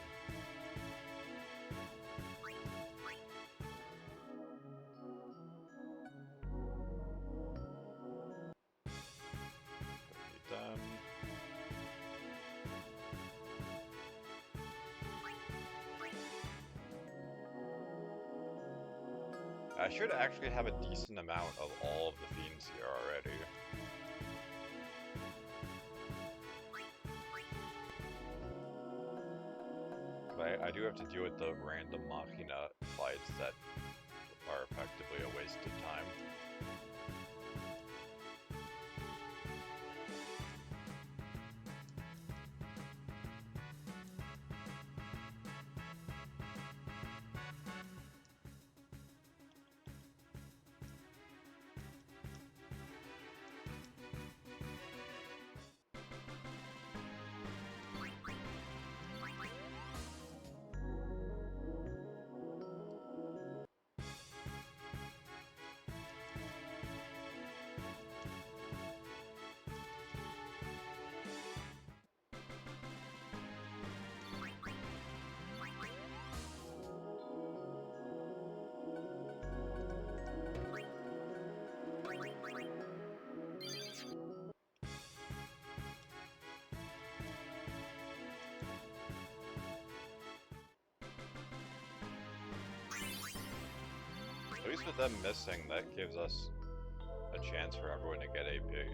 Don't need them. I should actually have a decent amount of all of the fiends here already. But I do have to deal with the random Machina fights that are effectively a waste of time. At least with them missing, that gives us a chance for everyone to get AP.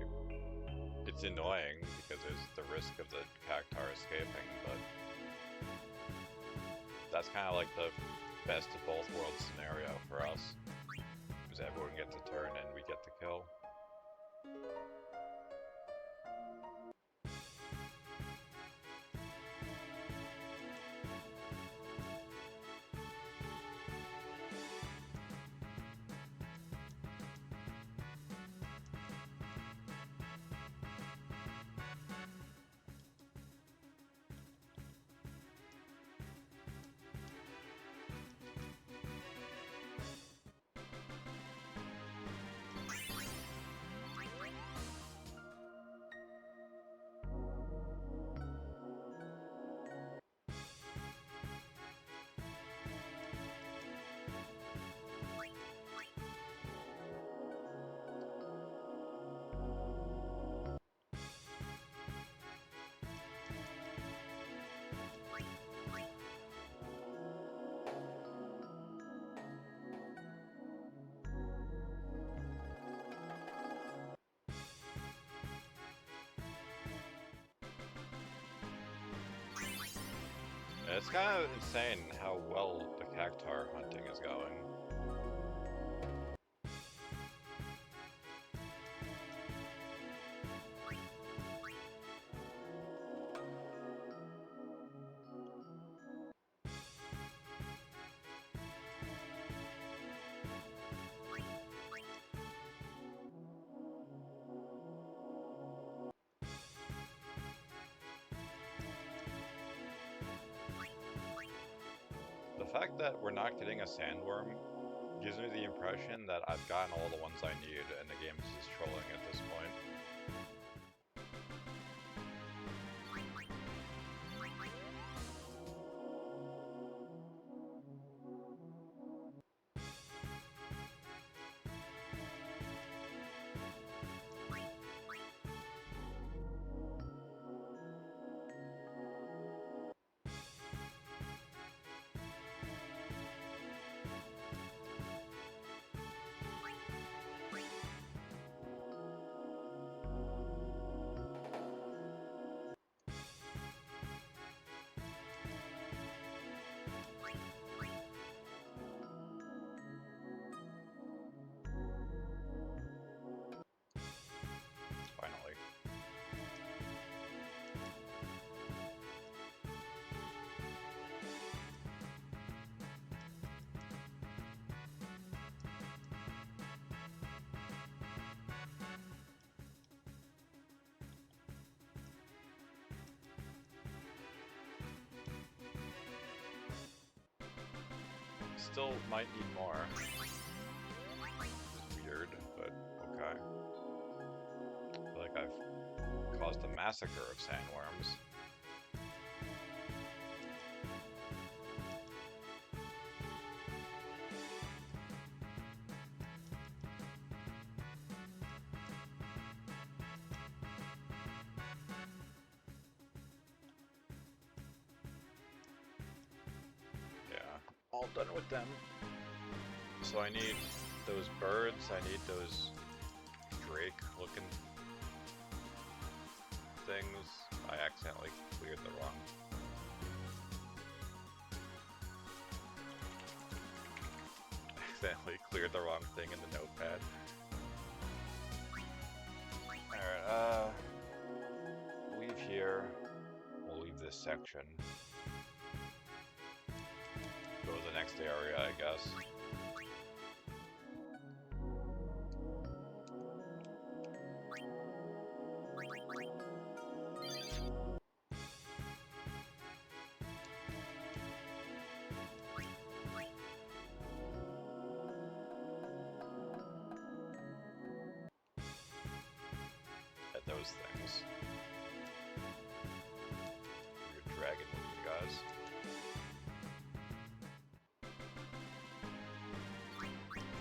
It's annoying because there's the risk of the Cactuar escaping, but that's kind of like the best of both worlds scenario for us. Because everyone gets a turn and we get the kill. It's kind of insane how well the Cactuar hunting is going. The fact that we're not getting a sandworm gives me the impression that I've gotten all the ones I need and the game is just trolling at this point. Finally. Still might need more. It's weird, but okay. I feel like I've caused a massacre of sandworms. Yeah, all done with them. So I need those birds, I need those Drake-looking things. I accidentally cleared the wrong accidentally cleared the wrong thing in the notepad. Alright, leave here. We'll leave this section. Go to the next area, I guess. At those things. Weird dragon looking guys.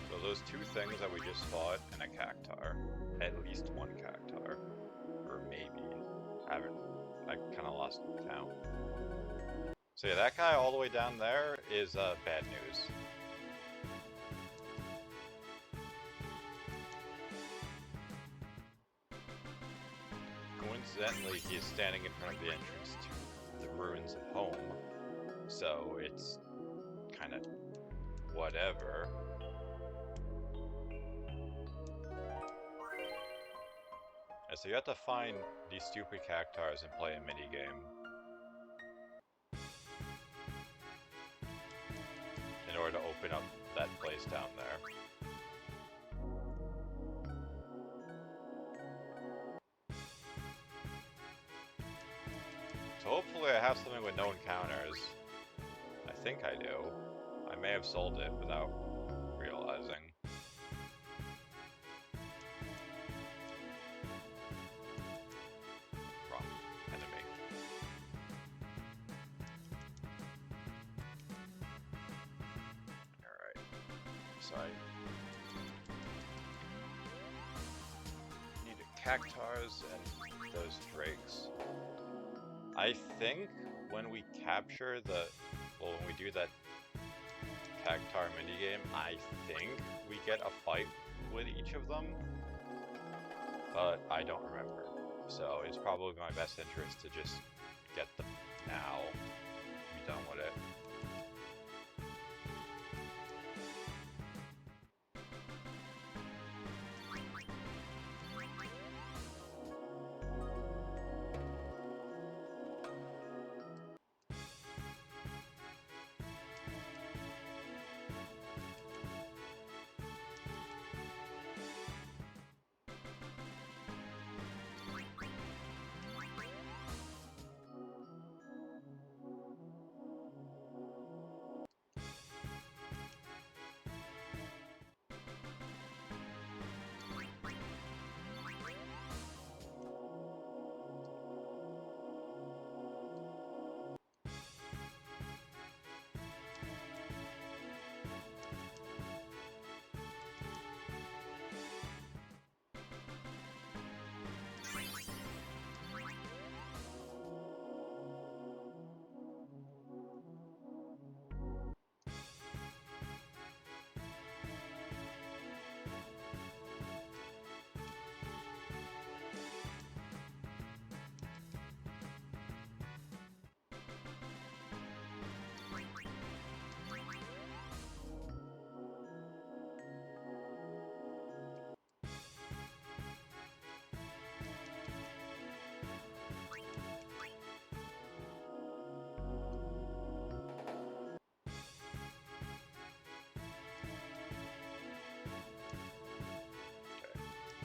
So those two things that we just fought and a cactar. At least one cactar. Or maybe. I kinda lost count. So yeah, that guy all the way down there is bad news. Coincidentally, he is standing in front of the entrance to the ruins of home, so it's kind of whatever. And so you have to find these stupid cactars and play a minigame in order to open up that place down there. So hopefully I have something with no encounters. I think I do. I may have sold it without realizing. Wrong enemy. Alright. So I need cactars and those drakes. I think when we capture when we do that cactar minigame, I think we get a fight with each of them, but I don't remember. So it's probably my best interest to just get them now, be done with it.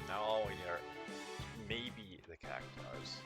Now all we need are maybe the cactars.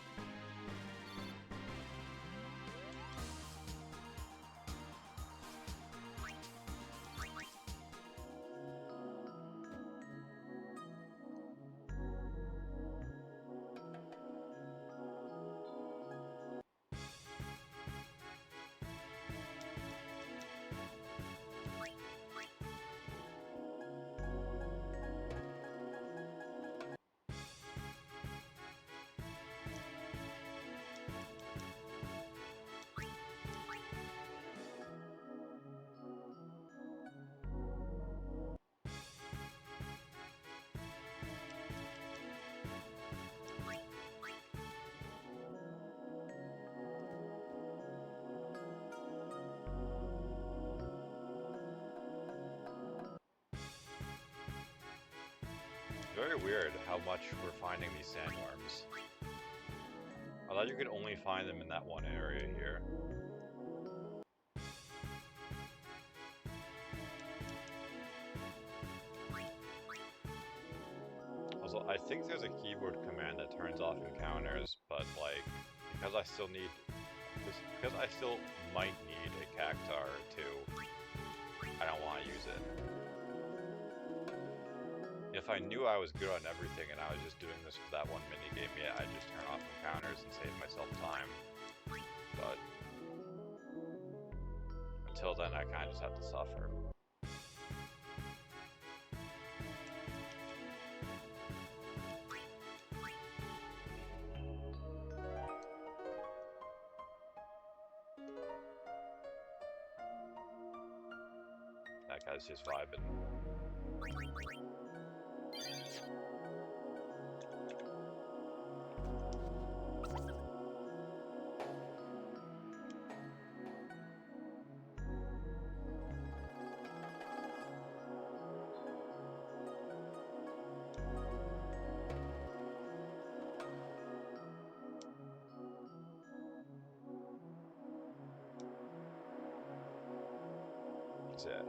very weird how much we're finding these sandworms. I thought you could only find them in that one area here. Also, I think there's a keyboard command that turns off encounters, but like, because I still might need a cactar or two, I don't want to use it. If I knew I was good on everything and I was just doing this for that one minigame, yeah, I'd just turn off encounters and save myself time. But until then, I kind of just have to suffer. That guy's just vibing. That's it.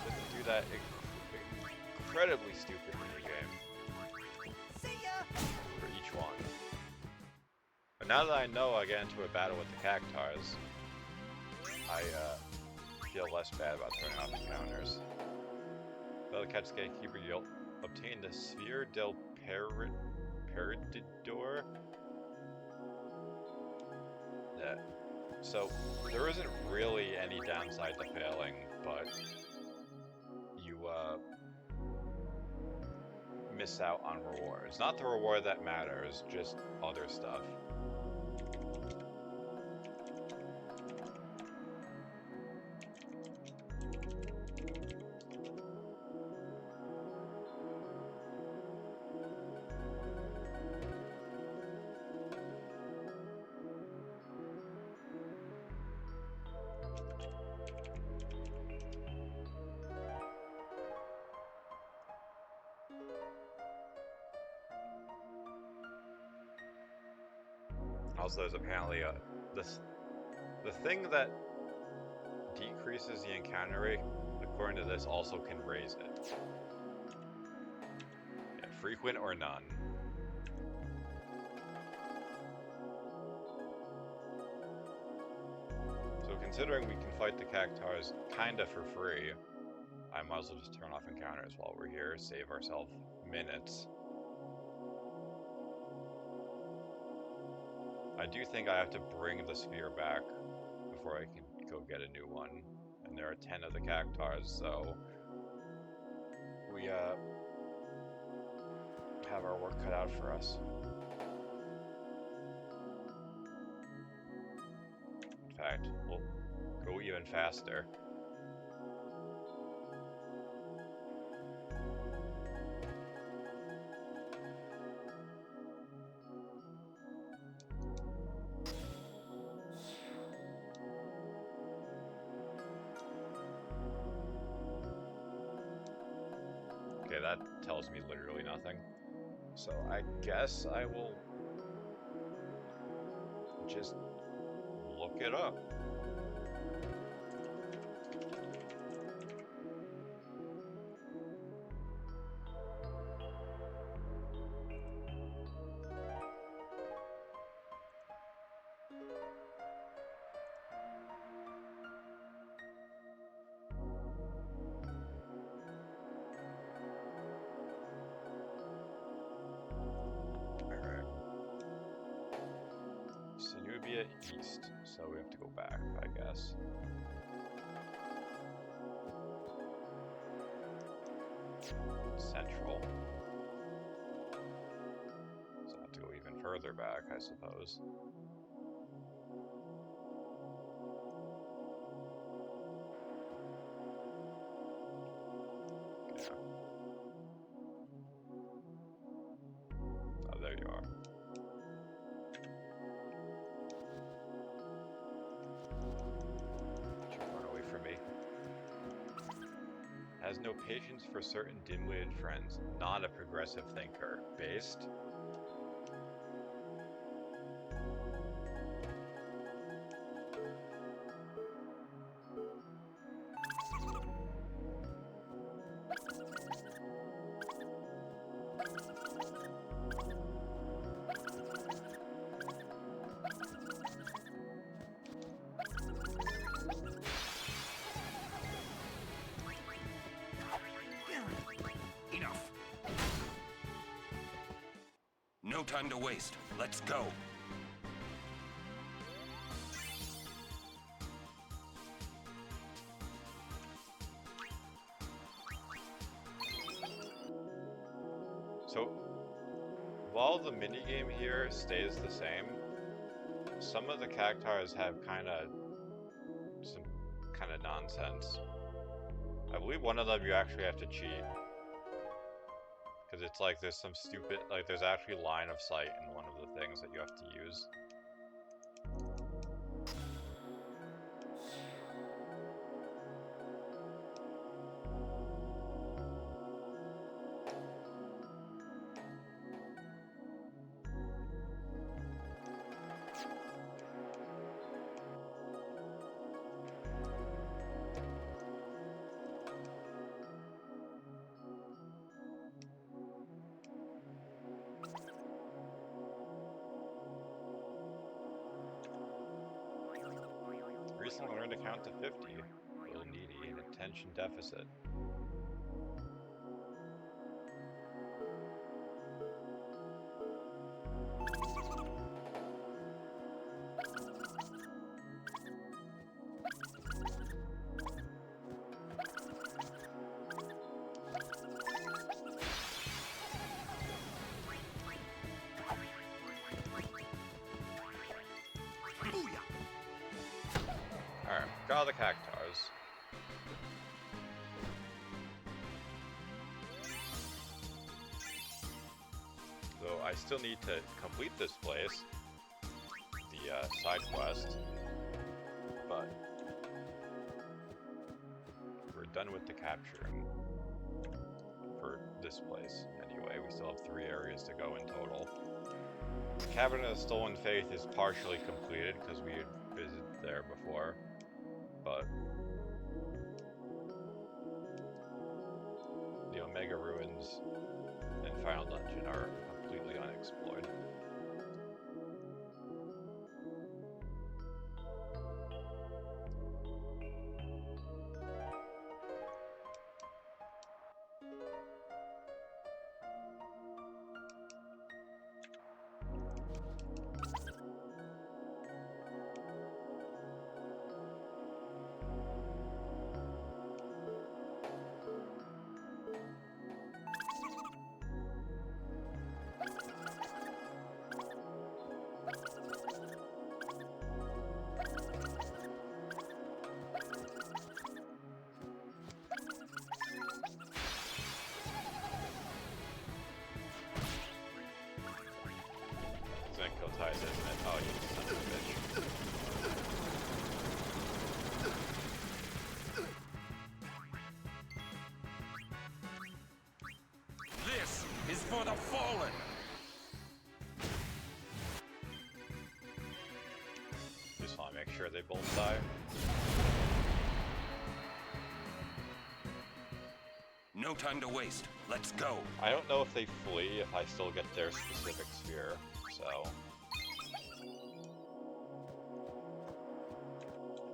Didn't do that incredibly stupid minigame for each one. But now that I know I get into a battle with the cactars, I feel less bad about turning off encounters. Well, the catch gatekeeper, you'll obtain the Sphere del Perididor. Yeah. So there isn't really any downside to failing, but you miss out on rewards. Not the reward that matters, just other stuff. Also, there's apparently the thing that decreases the encounter rate, according to this, also can raise it. Yeah, frequent or none. So considering we can fight the cactars kinda for free, I might as well just turn off encounters while we're here, save ourselves minutes. I do think I have to bring the sphere back before I can go get a new one. And there are 10 of the cactars, so we have our work cut out for us. In fact, we'll go even faster. Okay, that tells me literally nothing. So I guess I will just look it up. Cenubia East, so we have to go back, I guess. Central. So I have to go even further back, I suppose. Yeah. Has no patience for certain dim-witted friends. Not a progressive thinker. Based? Enough. No time to waste. Let's go. So, while the minigame here stays the same, some of the cactars have some kind of nonsense. I believe one of them you actually have to cheat. Because it's like there's some stupid, like there's actually line of sight in one of the things that you have to use. Recently learned to count to 50. A little needy and attention deficit. Alright, got all the cactars. Though I still need to complete this place, the side quest, but we're done with the capturing for this place anyway. We still have 3 areas to go in total. The Cavern of the Stolen Faith is partially completed because we had visited there before, but the Omega Ruins and Final Dungeon are completely unexplored. Zenko ties, isn't it? Oh, you son of a bitch. This is for the fallen. Just want to make sure they both die. No time to waste. Let's go. I don't know if they flee if I still get their specific sphere, so...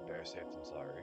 Better safe than sorry.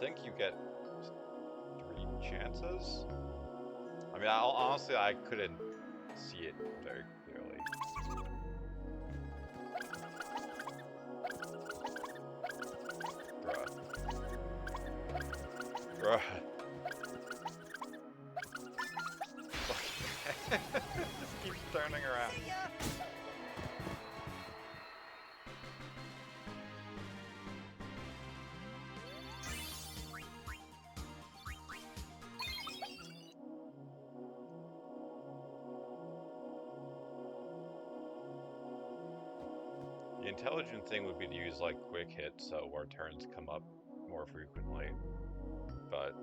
think you get 3 chances. I mean, honestly, I couldn't see it very clearly. Bruh. Just keeps turning around. The intelligent thing would be to use like quick hits so our turns come up more frequently. But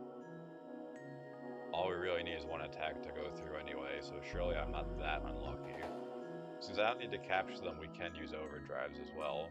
all we really need is one attack to go through anyway, so surely I'm not that unlucky. Since I don't need to capture them, we can use overdrives as well.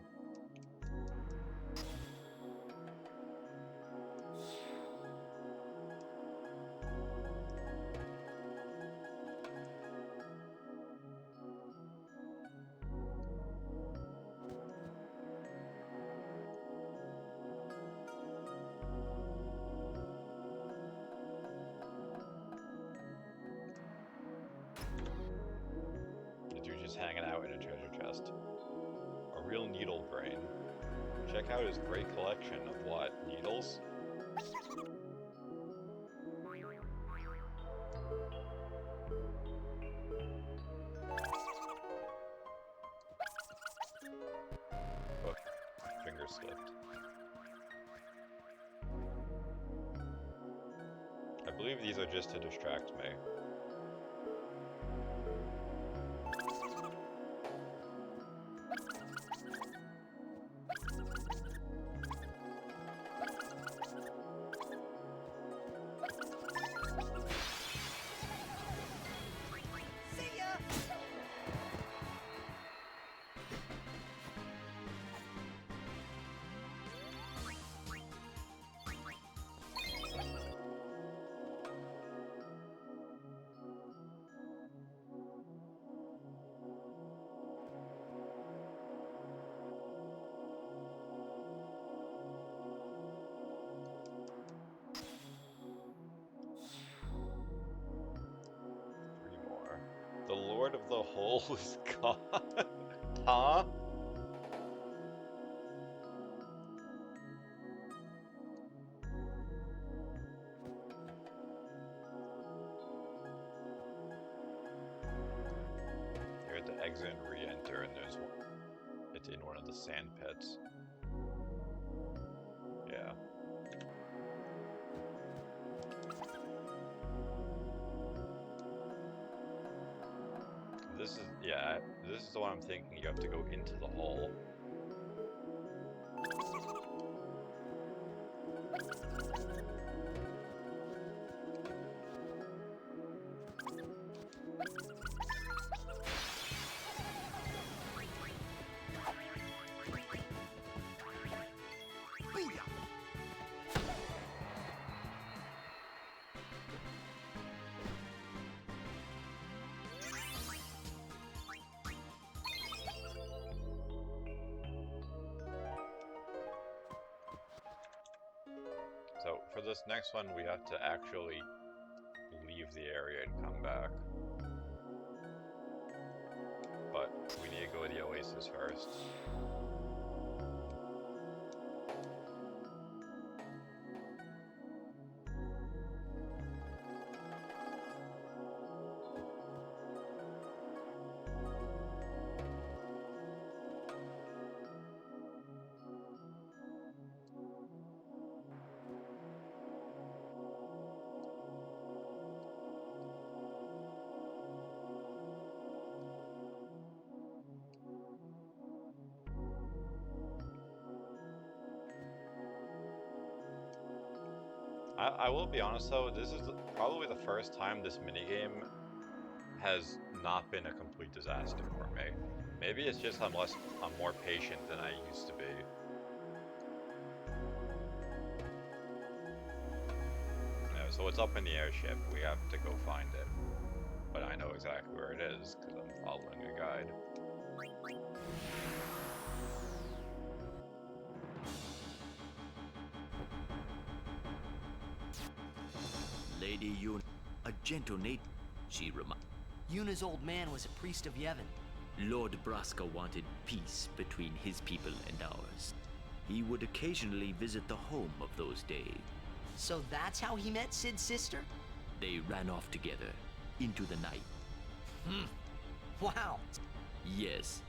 Hanging out in a treasure chest. A real needle brain. Check out his great collection of what? Needles? Oh, finger slipped. I believe these are just to distract me. The Lord of the Hole is gone. Huh? You have to exit and re-enter, and there's one. It's in one of the sand pits. Yeah. This is the one I'm thinking. You have to go into the hole. So for this next one, we have to actually leave the area and come back. But we need to go to the Oasis first. I will be honest though, this is probably the first time this minigame has not been a complete disaster for me. Maybe it's just I'm more patient than I used to be. Yeah, so it's up in the airship, we have to go find it. But I know exactly where it is, because I'm following a guide. Lady Yuna, a gentle nature, she reminded. Yuna's old man was a priest of Yevon. Lord Braska wanted peace between his people and ours. He would occasionally visit the home of those days. So that's how he met Sid's sister? They ran off together into the night. Wow. Yes,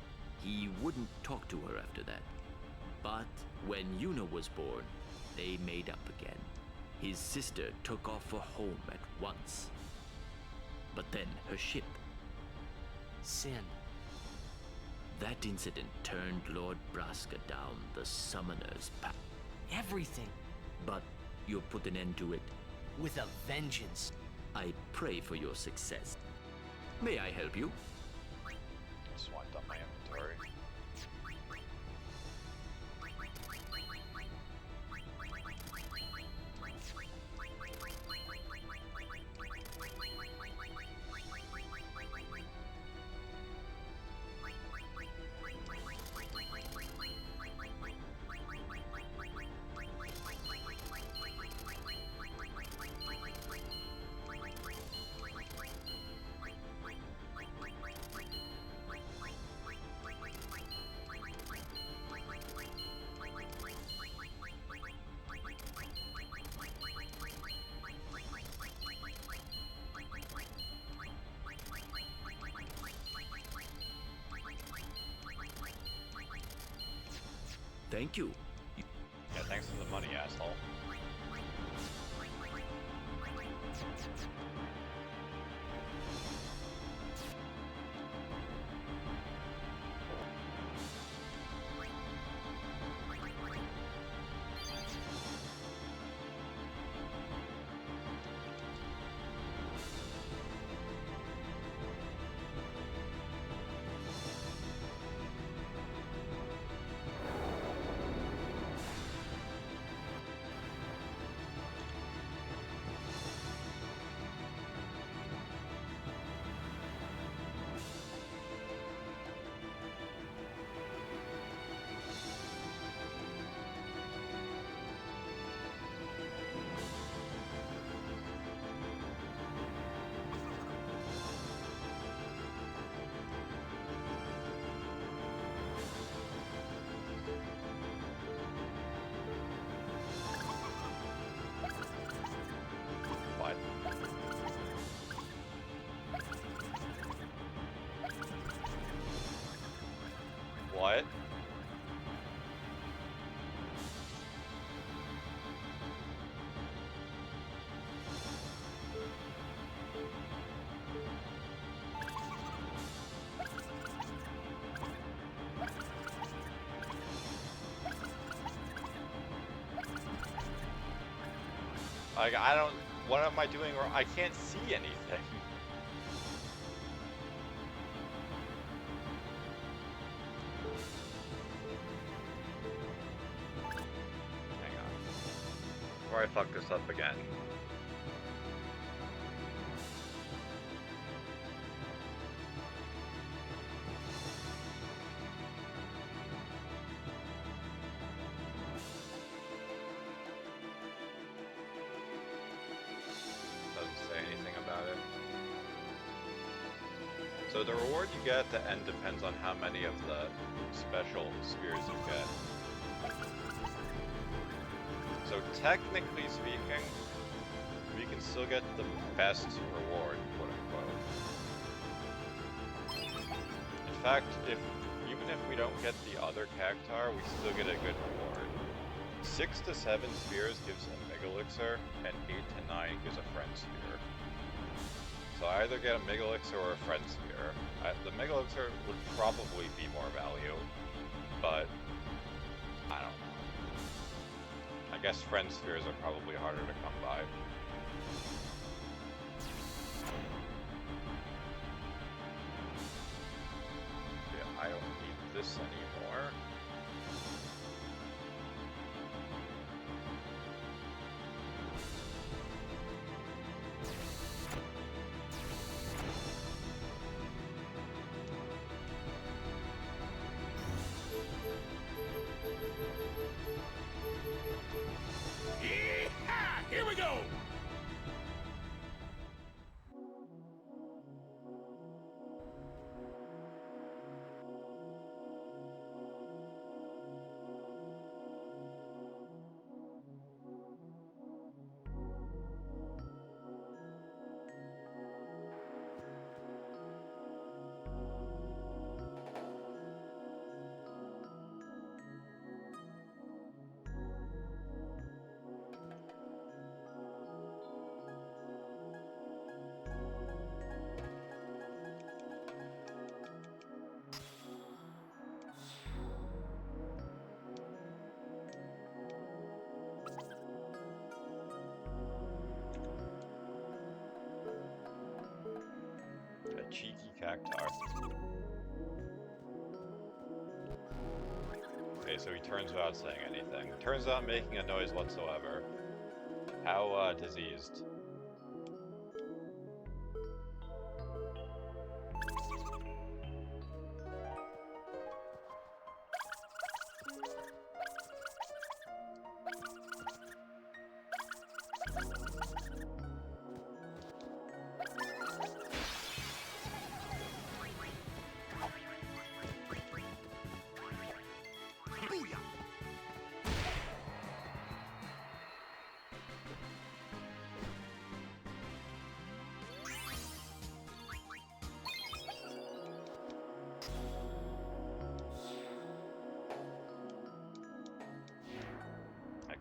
he wouldn't talk to her after that. But when Yuna was born, they made up again. His sister took off for home at once. But then her ship, Sin. that incident turned Lord Braska down the summoner's path. Everything. But you'll put an end to it. With a vengeance. I pray for your success. May I help you? Swiped up my inventory. Thank you. Yeah, thanks for the money, asshole. What? What? Like, I don't... What am I doing wrong? I can't see anything. Hang on. Before I fuck this up again. Doesn't say anything about it. So the reward you get at the end depends on how many of the special spears you get. So technically speaking, we can still get the best reward, quote unquote. In fact, even if we don't get the other cactar, we still get a good reward. 6 to 7 spheres gives a Megalixir, and 8 to 9 gives a Friend Sphere. So I either get a Megalixir or a Friend Sphere. The Megalixir would probably be more value, but I don't know. I guess Friend Spheres are probably harder to come by. Yeah, I don't need this anymore. Here we go! cheeky cactar. Okay, so he turns without saying anything. Turns out making a noise whatsoever. How, diseased.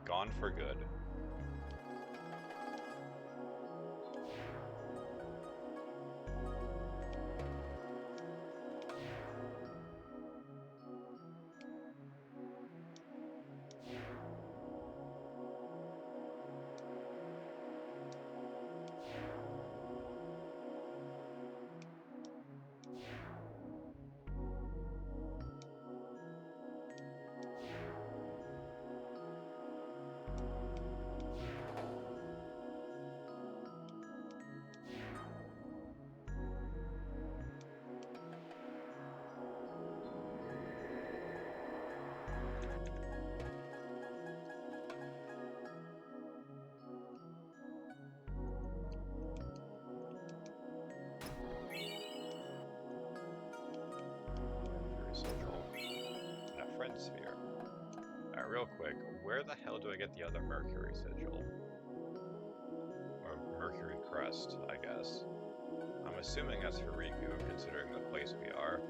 Gone for good. Sphere. Alright, real quick, where the hell do I get the other Mercury Sigil? Or Mercury Crest, I guess. I'm assuming that's for Riku, considering the place we are.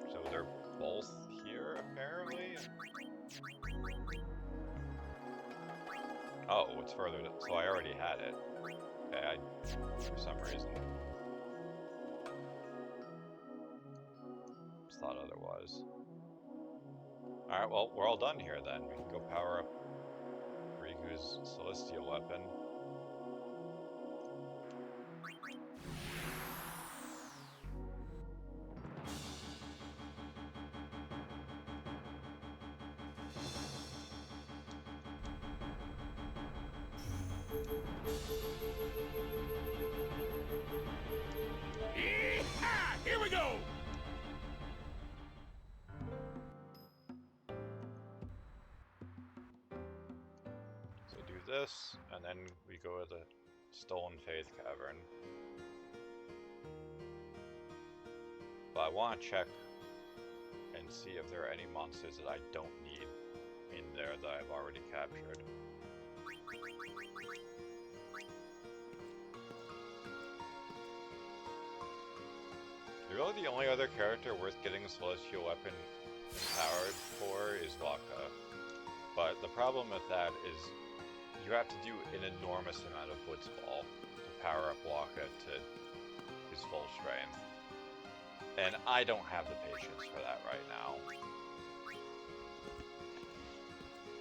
So they're both here, apparently? Oh, it's further, so I already had it. Okay, for some reason, just thought otherwise. Alright, well, we're all done here then. We can go power up Riku's Celestial Weapon. Here we go! So do this, and then we go to the Stolen Faith Cavern. But I want to check and see if there are any monsters that I don't need in there that I've already captured. Really, the only other character worth getting a Celestial Weapon empowered for is Wakka. But the problem with that is you have to do an enormous amount of Blitzball to power up Wakka to his full strength. And I don't have the patience for that right now.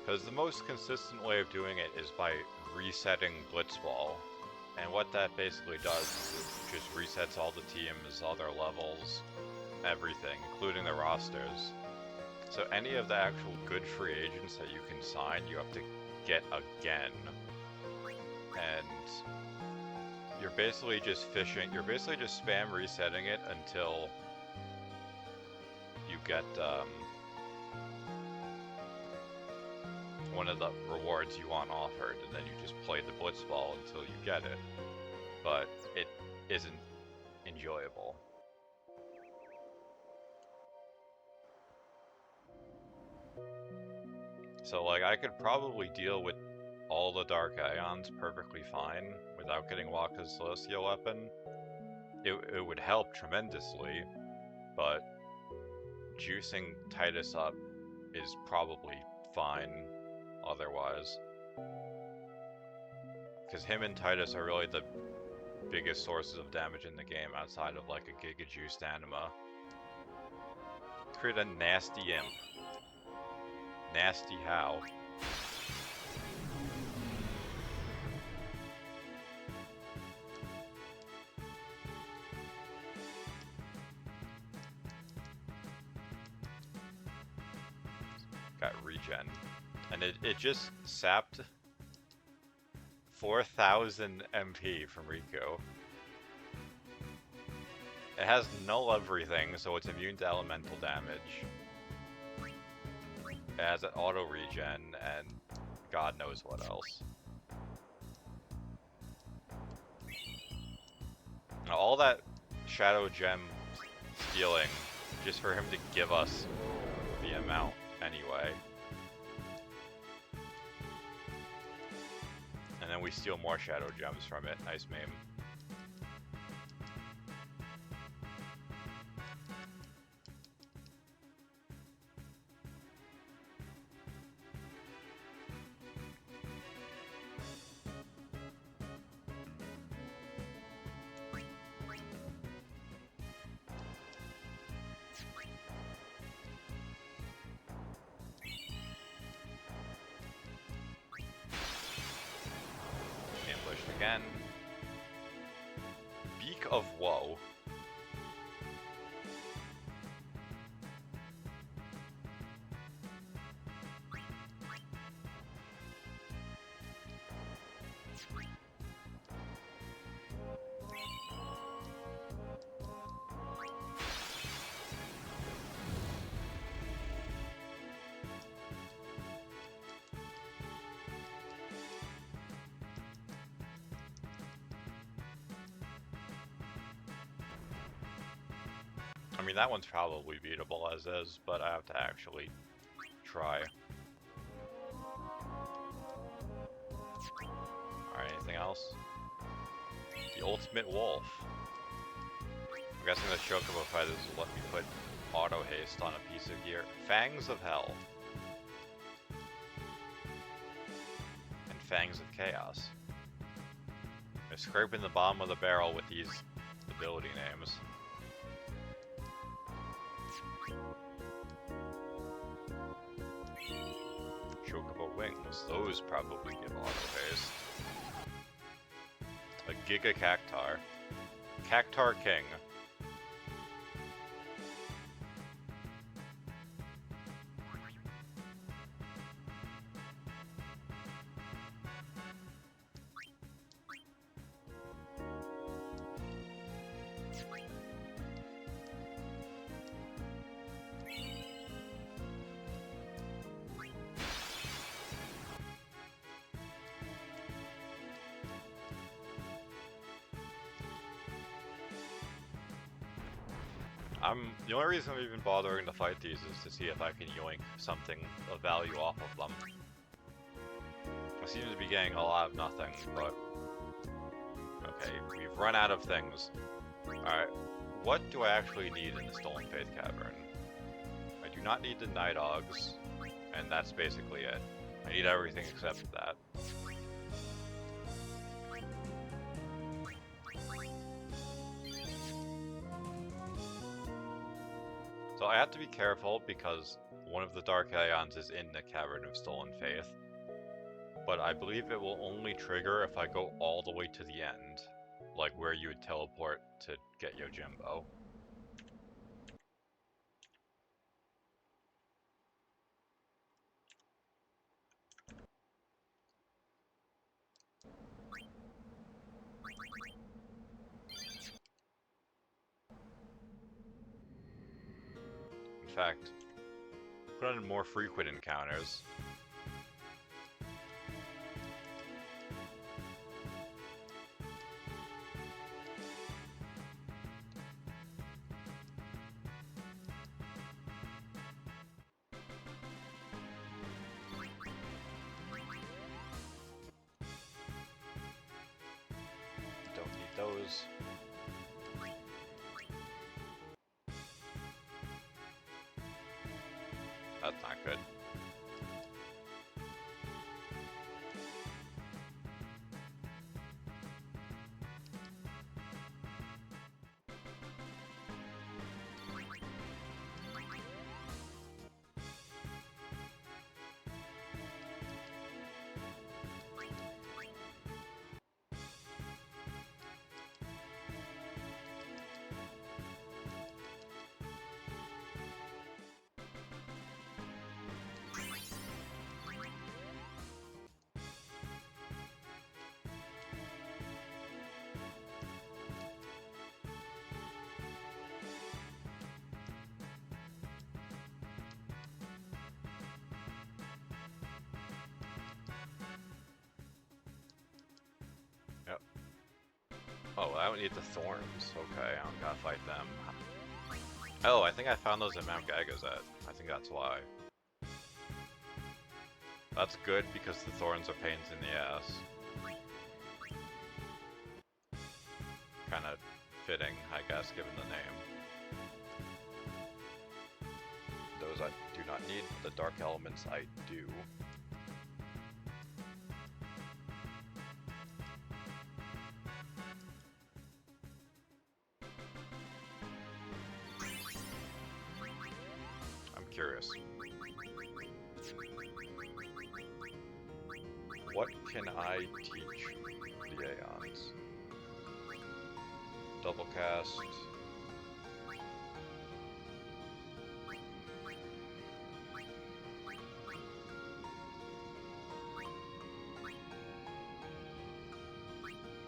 Because the most consistent way of doing it is by resetting Blitzball. And what that basically does is it just resets all the teams, all their levels, everything, including the rosters. So any of the actual good free agents that you can sign, you have to get again. And you're basically just fishing, you're basically just spam resetting it until you get one of the rewards you want offered, and then you just play the Blitzball until you get it. But it isn't enjoyable. So like, I could probably deal with all the Dark Aeons perfectly fine without getting Wakka's Celestial Weapon. It would help tremendously, but juicing Titus up is probably fine otherwise. Because him and Titus are really the biggest sources of damage in the game outside of like a Giga Juiced Anima. Create a nasty imp. Nasty how? Got regen. And it just sapped 4,000 MP from Riku. It has null everything, so it's immune to elemental damage. It has an auto regen, and God knows what else. Now, all that Shadow Gem stealing, just for him to give us the amount anyway. And then we steal more Shadow Gems from it. Nice meme. Again. Beak of Woe. I mean, that one's probably beatable as is, but I have to actually try. Alright, anything else? The Ultimate Wolf. I'm guessing the Chocobo Fighters will let me put auto haste on a piece of gear. Fangs of Hell. And Fangs of Chaos. They're scraping the bottom of the barrel with these ability names. Chocobo Wings, those probably give auto haste. A Giga Cactar. Cactar King. The only reason I'm even bothering to fight these is to see if I can yoink something of value off of them. I seem to be getting a lot of nothing, but... Okay, we've run out of things. Alright, what do I actually need in the Stolen Faith Cavern? I do not need the Nightogs, and that's basically it. I need everything except that. So I have to be careful because one of the Dark Aeons is in the Cavern of Stolen Faith. But I believe it will only trigger if I go all the way to the end. Like where you would teleport to get Yojimbo. In fact, put on more frequent encounters. Don't need those. That's not good. Oh, I don't need the thorns. Okay, I don't gotta fight them. Oh, I think I found those in Mount Gagazet. I think that's why. That's good because the thorns are pains in the ass. Kinda fitting, I guess, given the name. Those I do not need, the dark elements I do. I'm curious. What can I teach the Aeons? Double cast.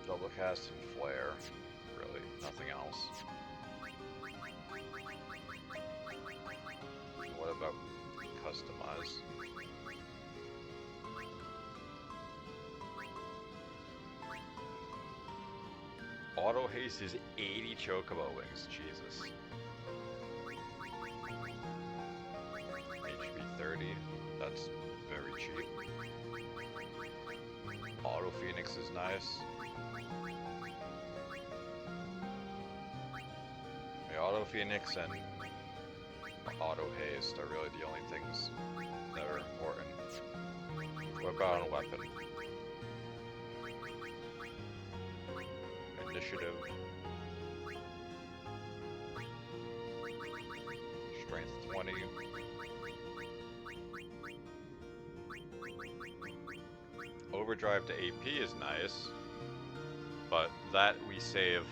Double cast and flare. Really, nothing else. What about customize? Auto haste is 80 chocobo wings, Jesus. HP 30, that's very cheap. Auto Phoenix is nice. The Auto Phoenix and Auto Haste are really the only things that are important. What about a weapon? Initiative. Strength 20. Overdrive to AP is nice, but that we save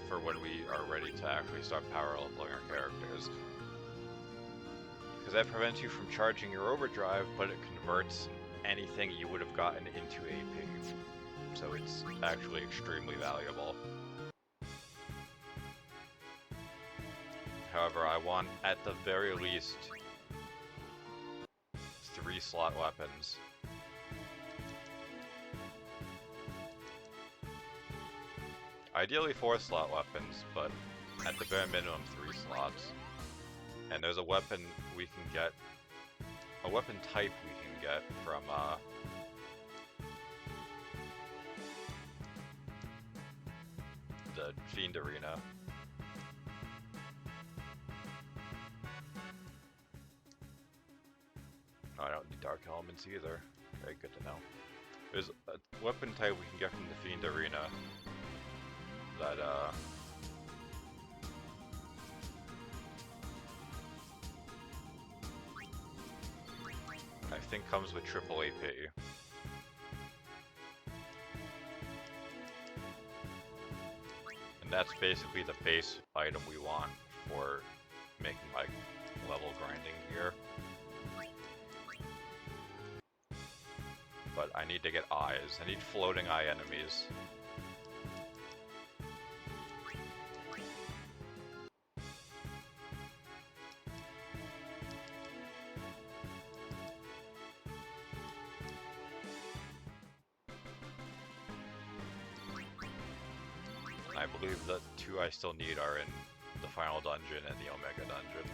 for when we are ready to actually start power leveling our characters. Because that prevents you from charging your overdrive, but it converts anything you would have gotten into AP. So it's actually extremely valuable. However, I want, at the very least, 3 slot weapons. Ideally 4 slot weapons, but at the bare minimum 3 slots. And there's a weapon we can get, a weapon type we can get from the Fiend Arena. No, I don't need Dark Elements either. Very good to know. There's a weapon type we can get from the Fiend Arena that I think comes with triple AP. And that's basically the base item we want for making like level grinding here. But I need to get eyes. I need floating eye enemies. I believe the 2 I still need are in the final dungeon and the Omega dungeon.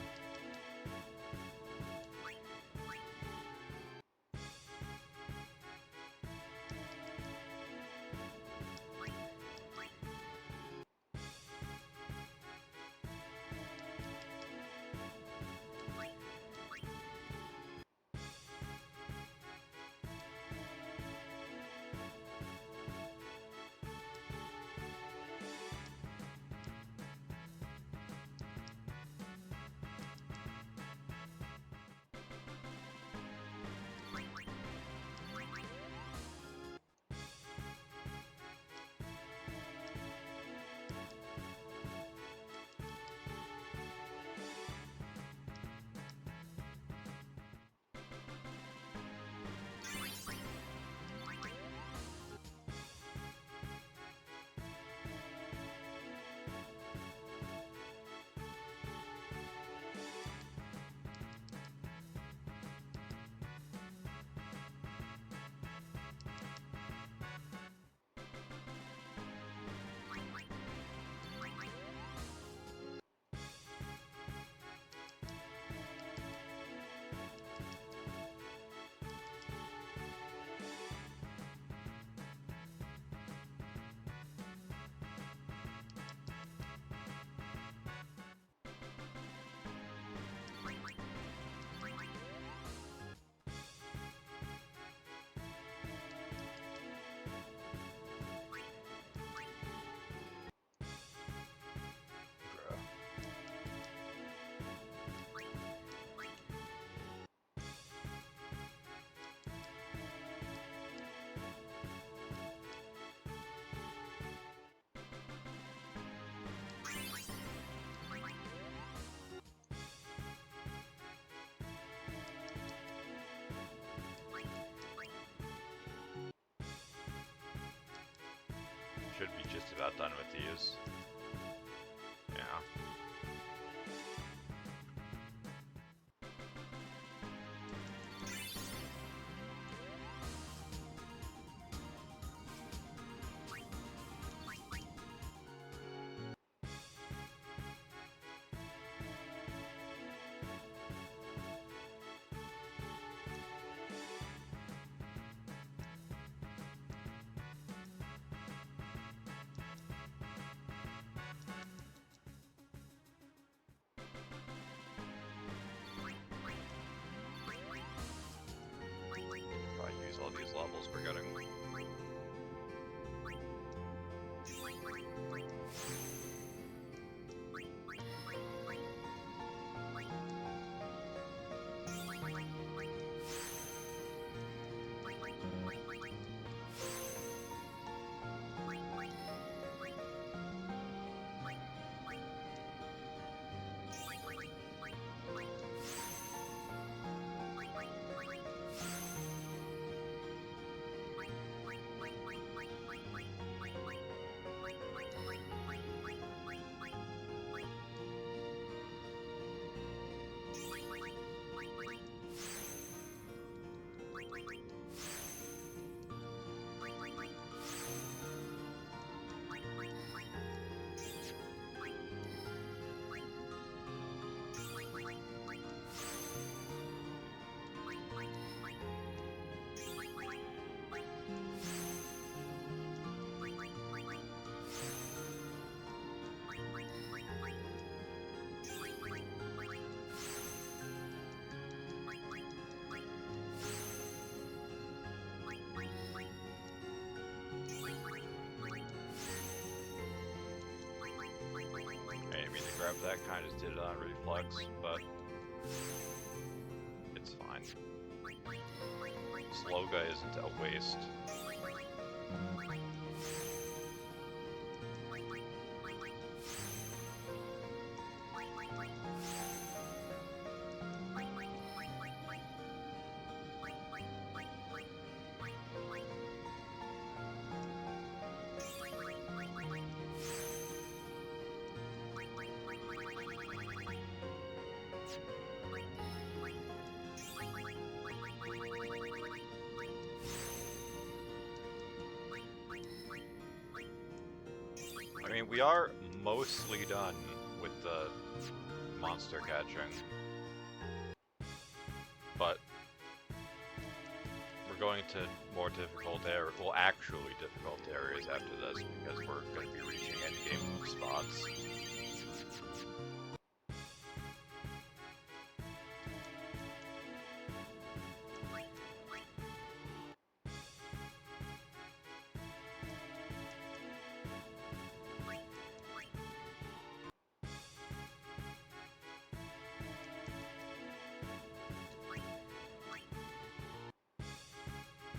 got done with these. Yeah. Probably use all these levels we're getting. I didn't mean to grab that, kind of just did it on reflex, but it's fine. Sloga isn't a waste. I mean, we are mostly done with the monster catching, but we're going to more difficult areas, well, actually difficult areas after this, because we're going to be reaching endgame spots.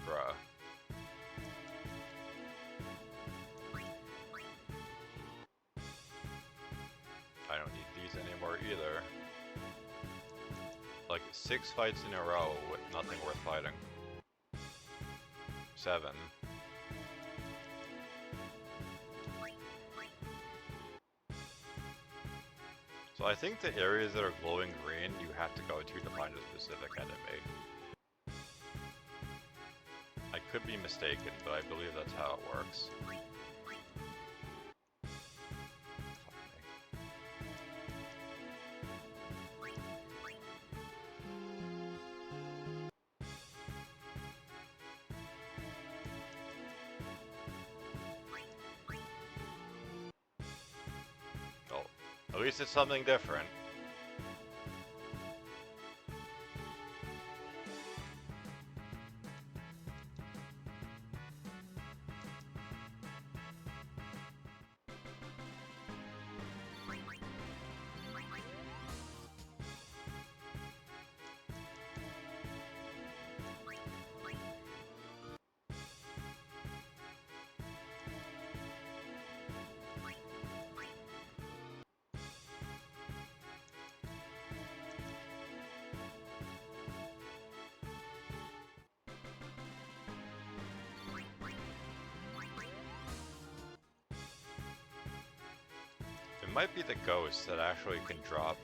Bruh. I don't need these anymore either. Like 6 fights in a row with nothing worth fighting. 7. So I think the areas that are glowing green you have to go to find a specific enemy. I could be mistaken, but I believe that's how it works. Oh, at least it's something different. might be the ghosts that actually can drop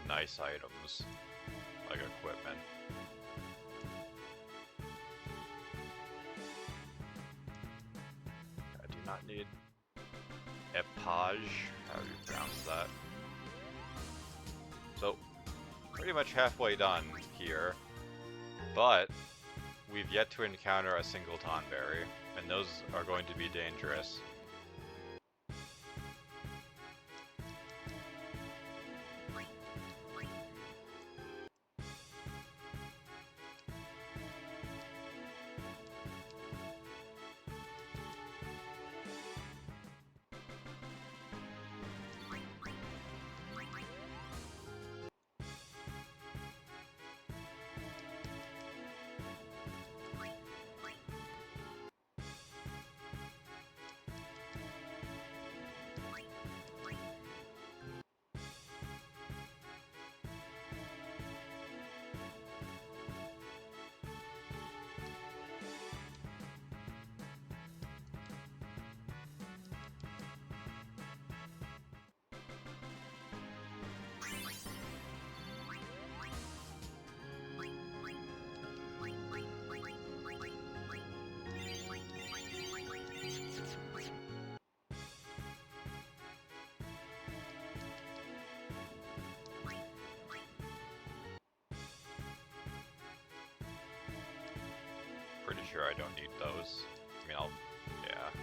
nice items, like equipment. I do not need Epage, how do you pronounce that? So, pretty much halfway done here, but we've yet to encounter a single Tonberry, and those are going to be dangerous. Pretty sure I don't need those. I mean, yeah.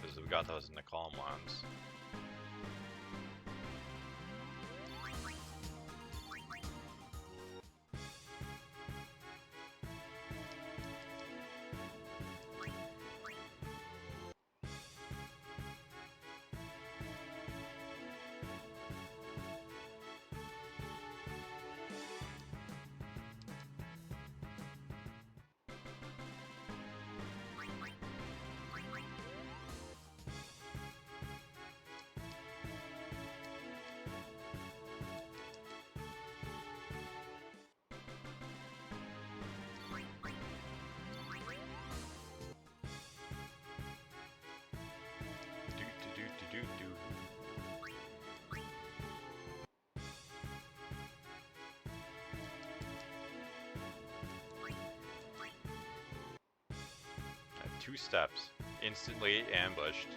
Because we got those in the calm ones. At 2 steps, instantly ambushed.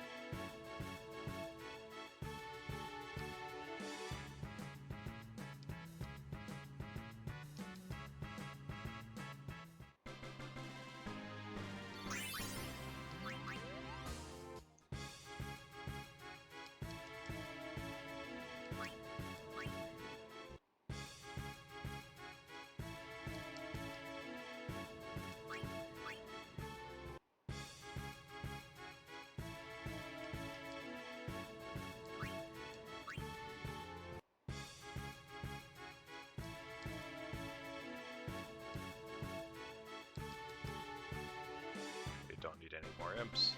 Don't need any more imps.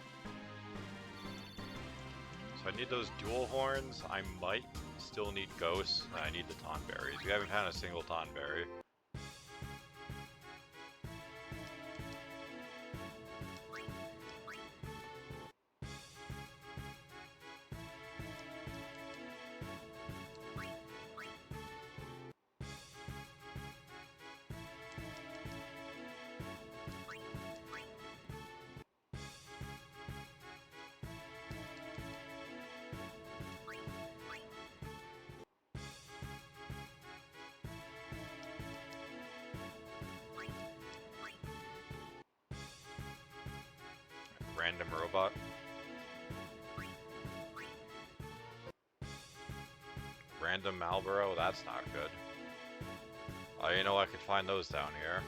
So I need those dual horns. I might still need ghosts. And I need the Tonberries. We haven't found a single Tonberry. Random robot. Random Malboro, that's not good. Oh, you know I could find those down here.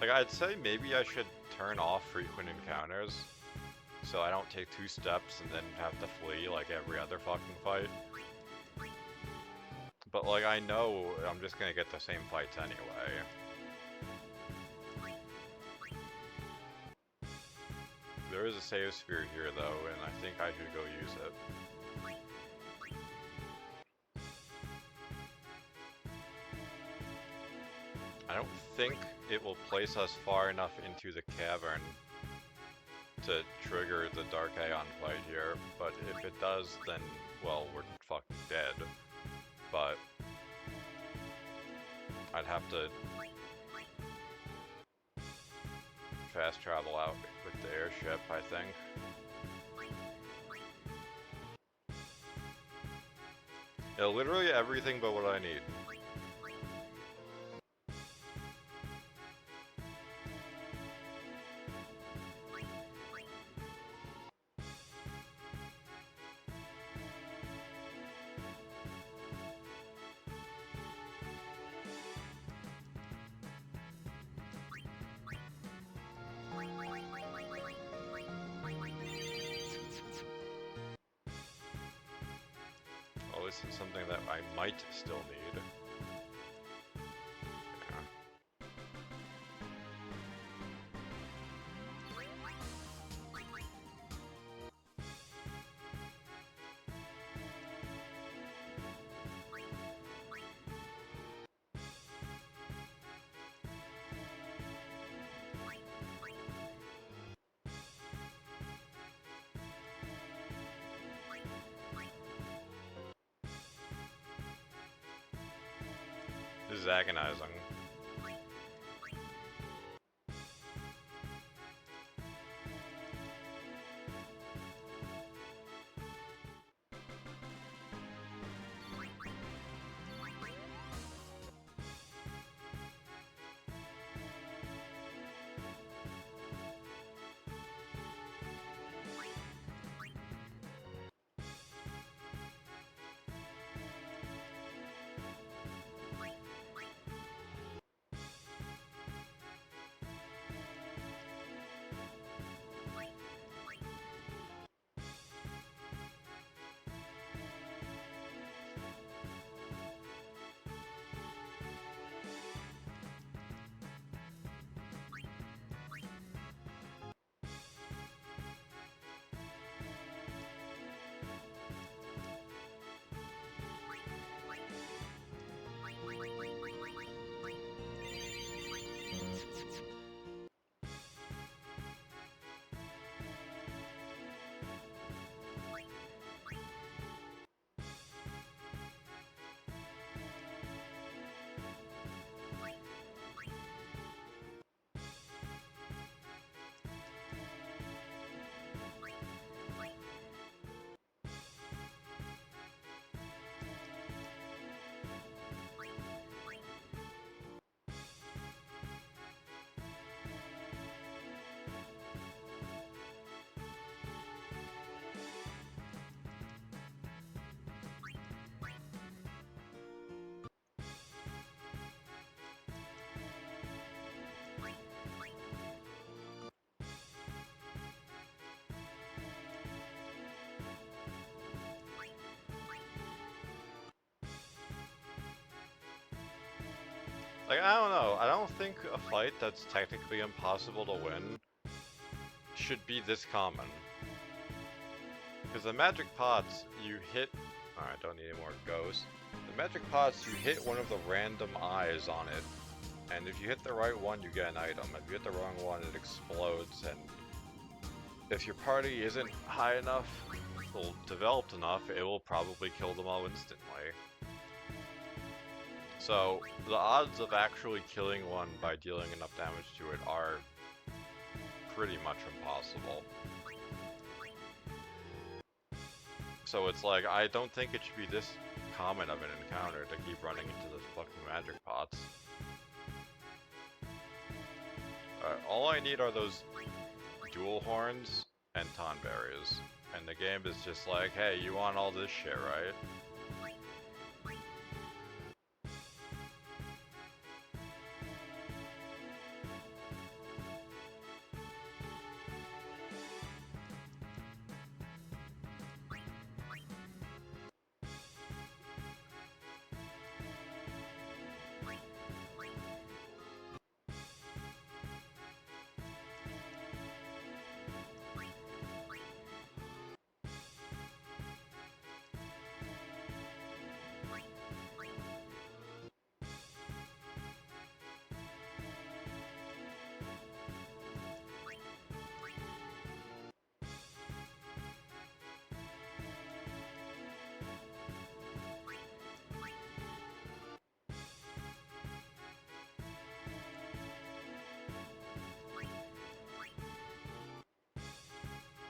Like, I'd say maybe I should turn off frequent encounters so I don't take 2 steps and then have to flee like every other fucking fight. But like I know I'm just gonna get the same fights anyway. There is a save sphere here though, and I think I should go use it. I don't think it will place us far enough into the cavern to trigger the Dark Aeon fight here, but if it does, then, well, we're fucking dead. But I'd have to fast travel out with the airship, I think. Yeah, literally everything but what I need. Oh, this is something that I might still need. Yeah. This is agonizing. Like, I don't know. I don't think a fight that's technically impossible to win should be this common. Because the magic pots, you hit... Alright, don't need any more ghosts. The magic pots, you hit one of the random eyes on it. And if you hit the right one, you get an item. If you hit the wrong one, it explodes. And if your party isn't high enough, or developed enough, it will probably kill them all instantly. So, the odds of actually killing one by dealing enough damage to it are pretty much impossible. So it's like, I don't think it should be this common of an encounter to keep running into those fucking magic pots. All I need are those dual horns and tonberries. And the game is just like, hey, you want all this shit, right?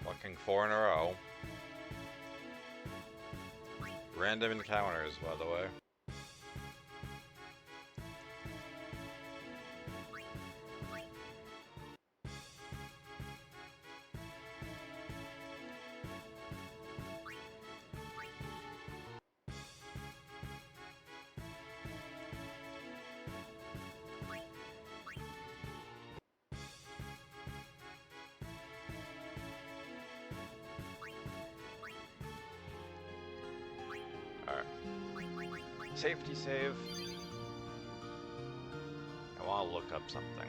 Fucking 4 in a row. Random encounters, by the way. Safety save. I want to look up something.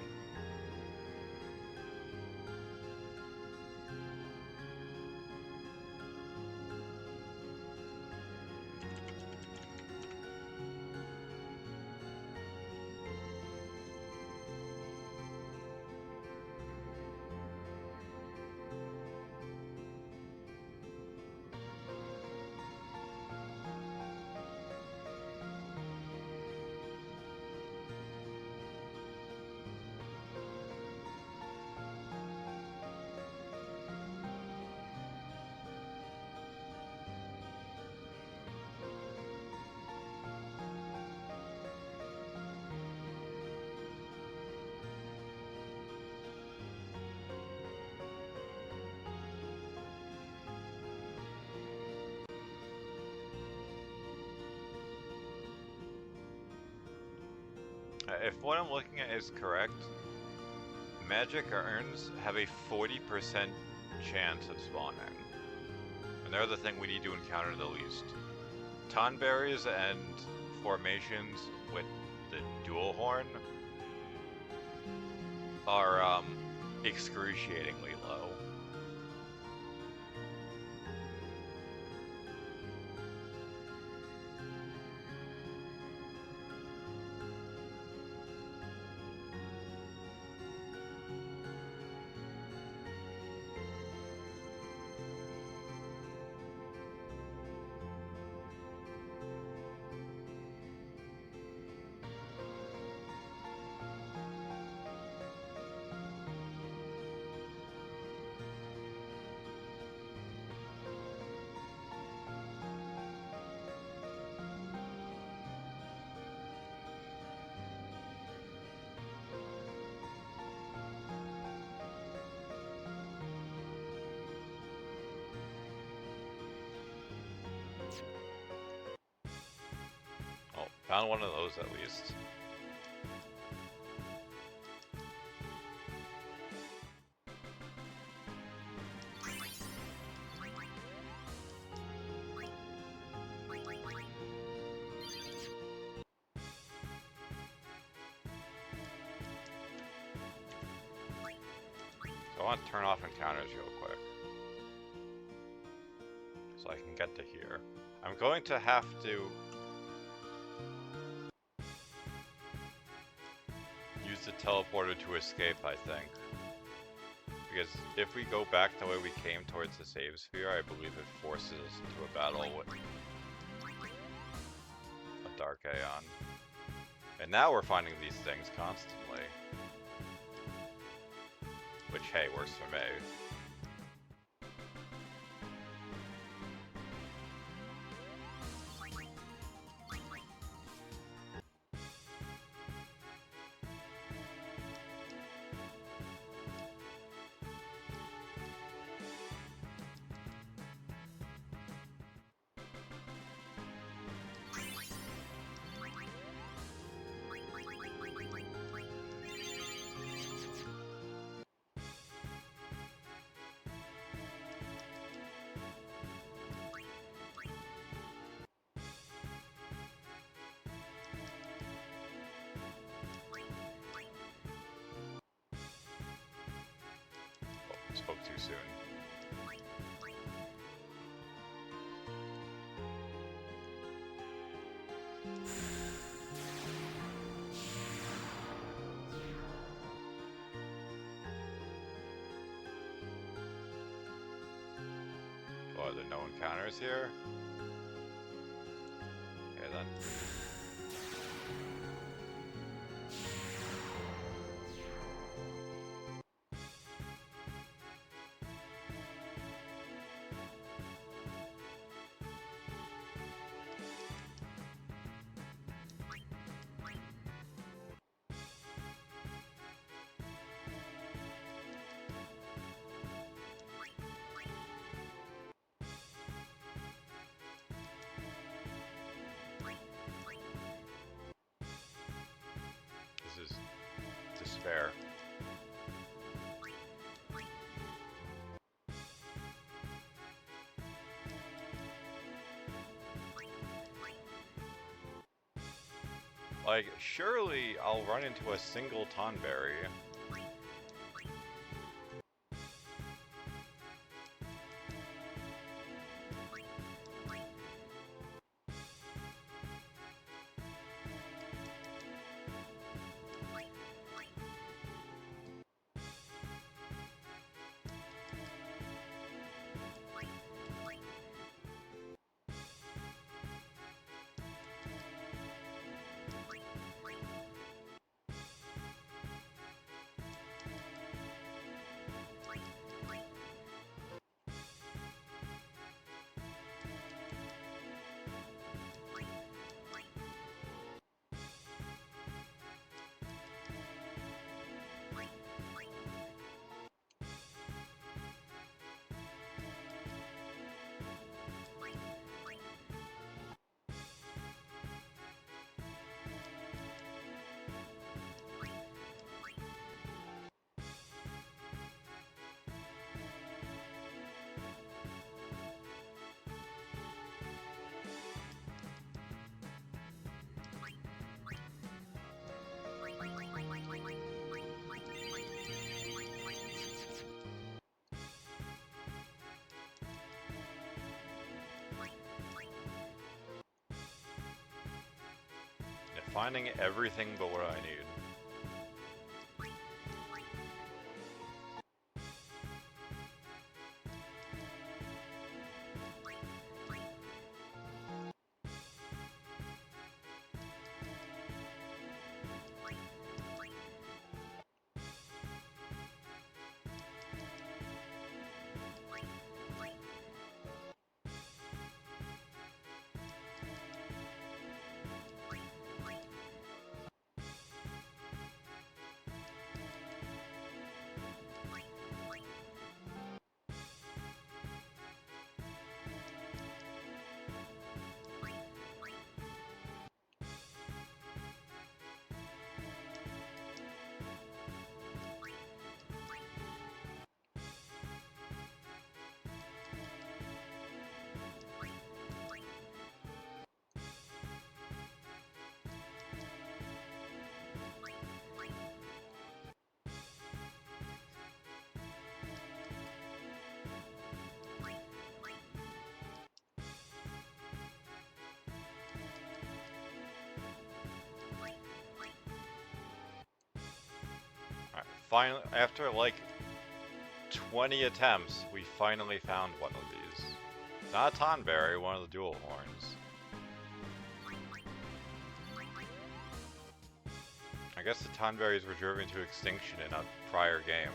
If what I'm looking at is correct, magic urns have a 40% chance of spawning. And they're the thing we need to encounter the least. Tonberries and formations with the dual horn are excruciatingly low. Oh, found one of those at least. So I want to turn off encounters real quick, so I can get to here. I'm going to have to use the teleporter to escape, I think. Because if we go back the way we came towards the save sphere, I believe it forces us into a battle with a Dark Aeon. And now we're finding these things constantly. Which, hey, works for me. Spoke too soon. Oh, are there no encounters here? Okay then. fair. Like, surely I'll run into a single Tonberry. Finding everything but what I need. Finally, after like 20 attempts, we finally found one of these. Not a Tonberry, one of the dual horns. I guess the Tonberries were driven to extinction in a prior game.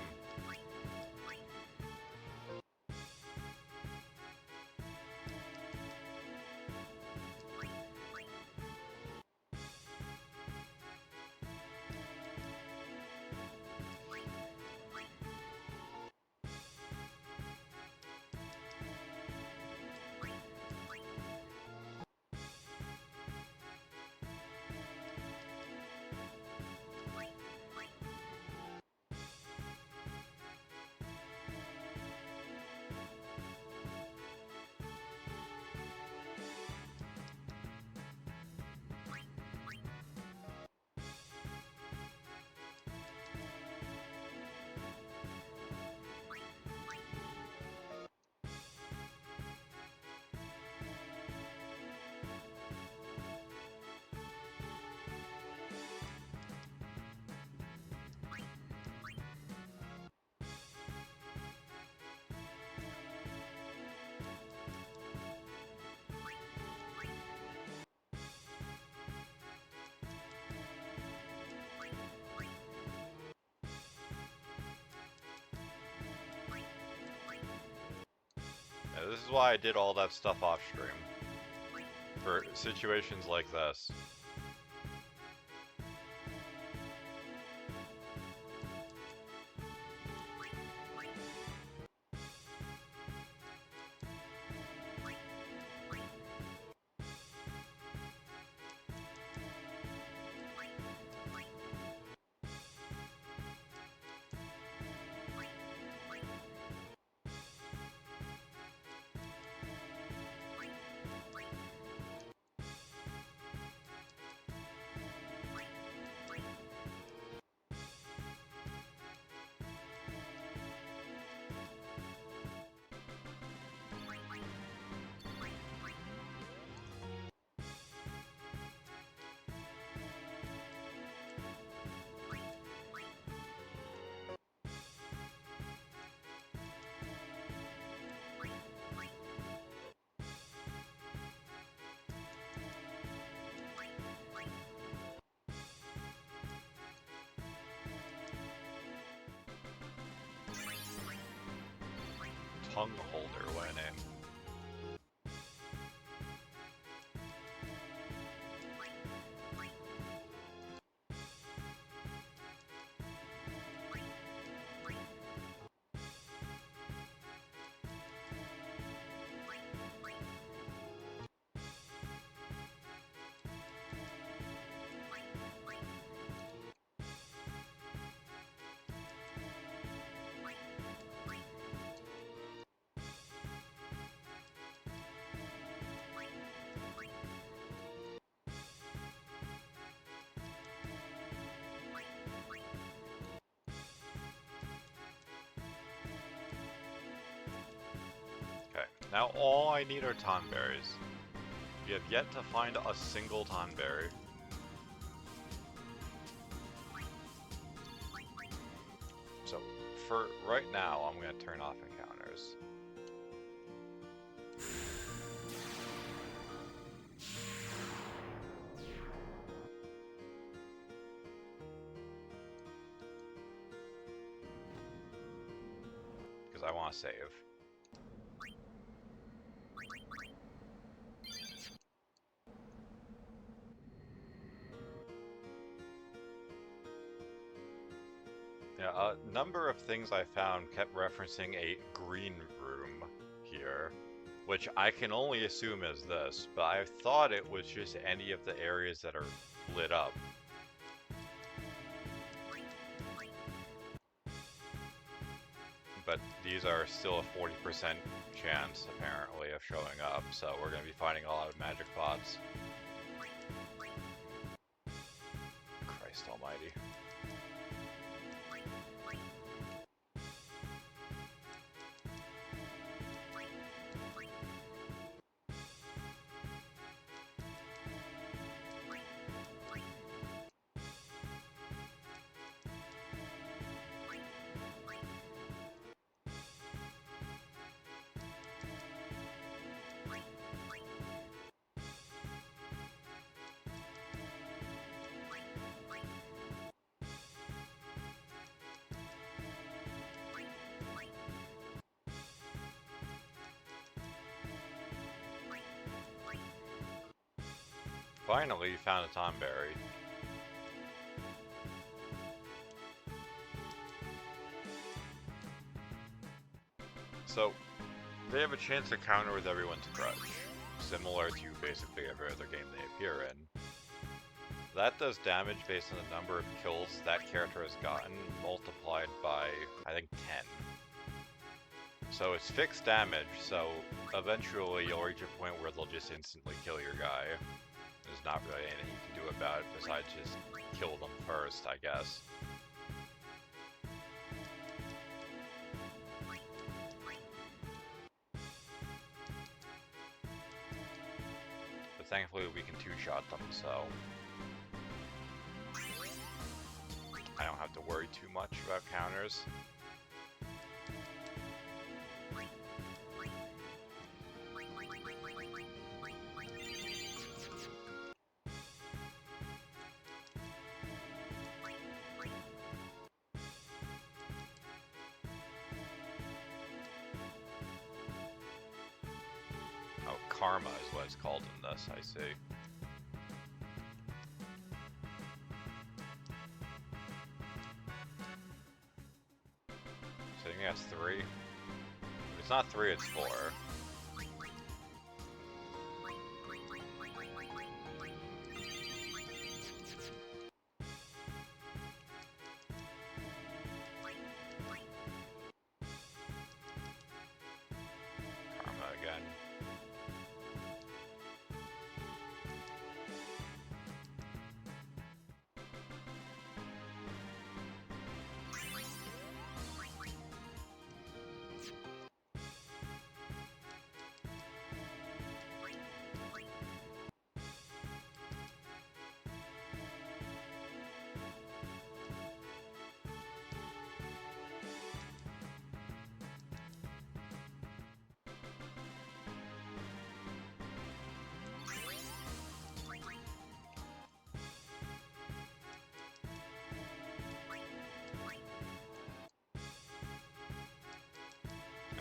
Yeah, this is why I did all that stuff off stream. For situations like this. tongue holder went in. Okay, now all I need are Tonberries. We have yet to find a single Tonberry. So, for right now, I'm going to turn off encounters. Because I want to save. Yeah, a number of things I found kept referencing a green room here, which I can only assume is this, but I thought it was just any of the areas that are lit up. But these are still a 40% chance, apparently, of showing up, so we're going to be finding a lot of magic pots. Christ almighty. Finally, found a Tonberry. So, they have a chance to counter with everyone's grudge, similar to basically every other game they appear in. That does damage based on the number of kills that character has gotten, multiplied by, I think, 10. So it's fixed damage, so eventually you'll reach a point where they'll just instantly kill your guy. There's not really anything you can do about it besides just kill them first, I guess. But thankfully we can two-shot them, so I don't have to worry too much about counters. Oh, karma is what it's called in this, I see. So I think that's 3. If it's not 3, it's 4. Karma again.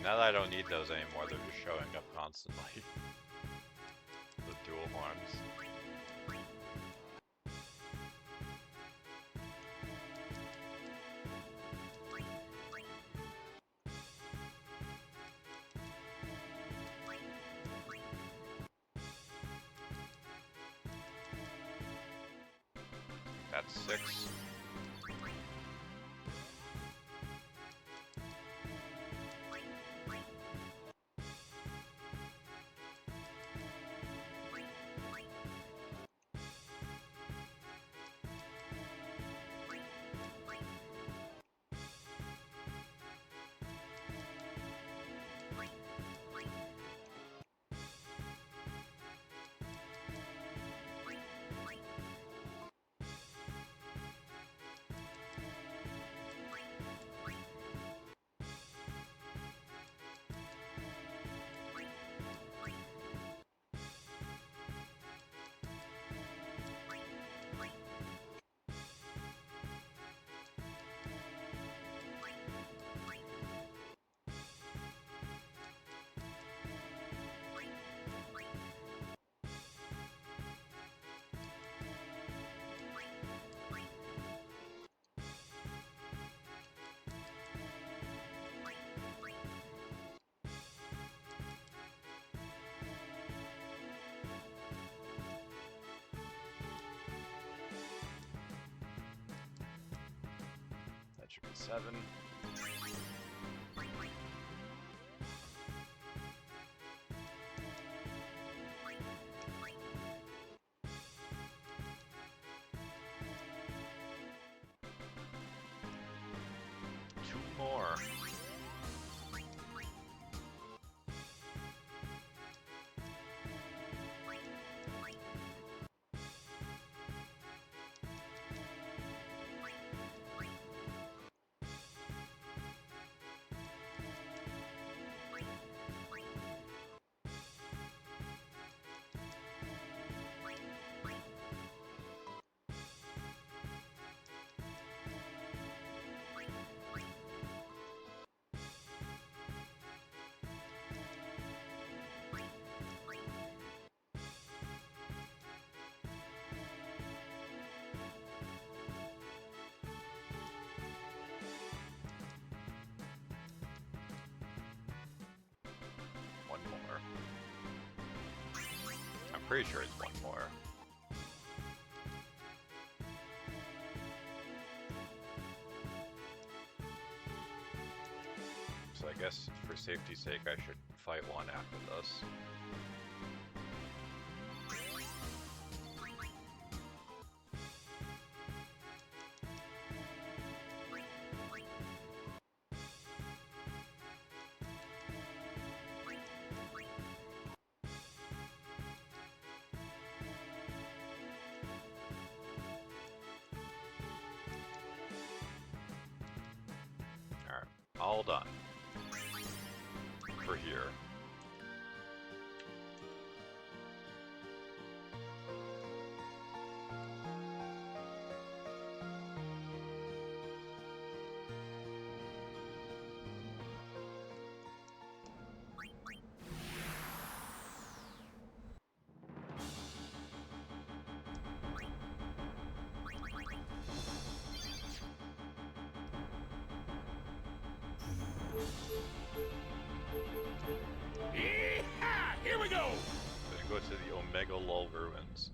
Now that I don't need those anymore, they're just showing up constantly. The dual horns. That's 6. That should be 7. Two more. One more. I'm pretty sure it's one more. So I guess for safety's sake I should fight one after this. All done. For here. Here we go! Gonna go to the Omega Lull Ruins.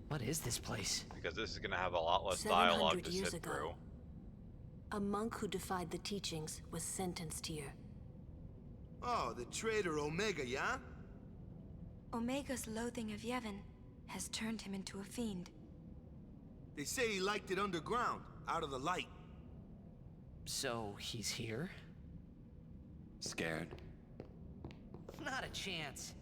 What is this place? Because this is gonna have a lot less dialogue 700 to years sit ago, through. a monk who defied the teachings was sentenced here. Oh, the traitor Omega, yeah? Omega's loathing of Yevon has turned him into a fiend. They say he liked it underground, out of the light. So, he's here? Scared? Not a chance.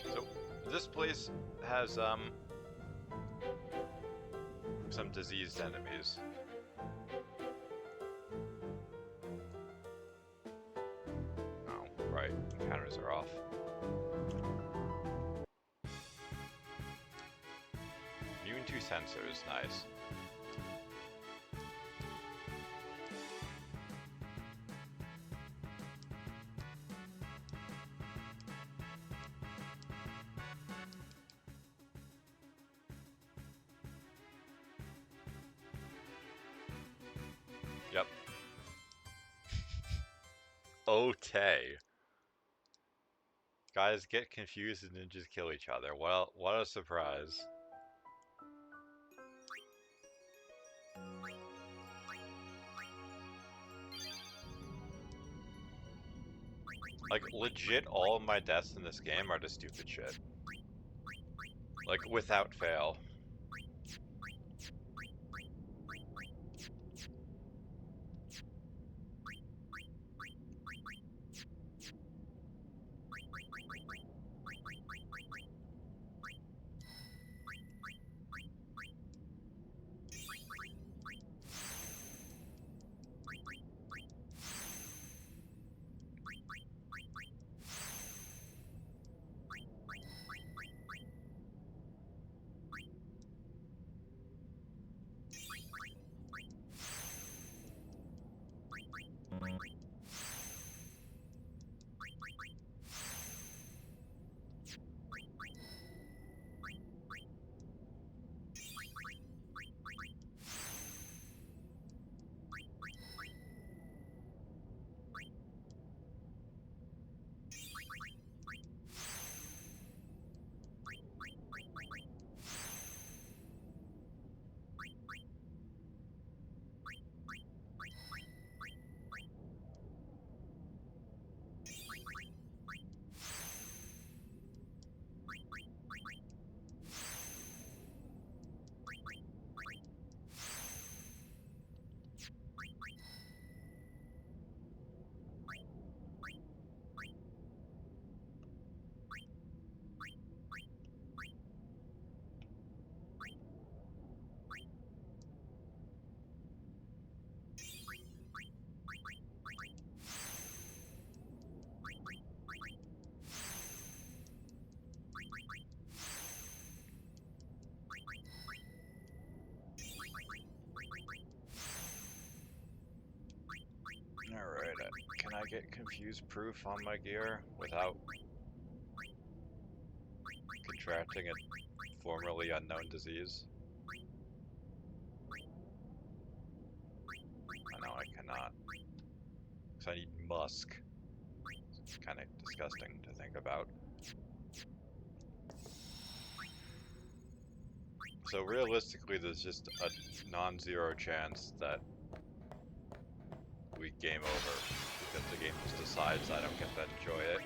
So, this place has, some diseased enemies. Oh, right. Encounters are off. Immune to sensors, nice. Yep. Okay. Guys get confused and then just kill each other. Well, what a surprise. Like, legit, all of my deaths in this game are to stupid shit. Like, without fail. Alright, can I get confused proof on my gear without contracting a formerly unknown disease? I know I cannot. Because I need musk. It's kind of disgusting to think about. So realistically, there's just a non-zero chance that we game over, because the game just decides I don't get to enjoy it.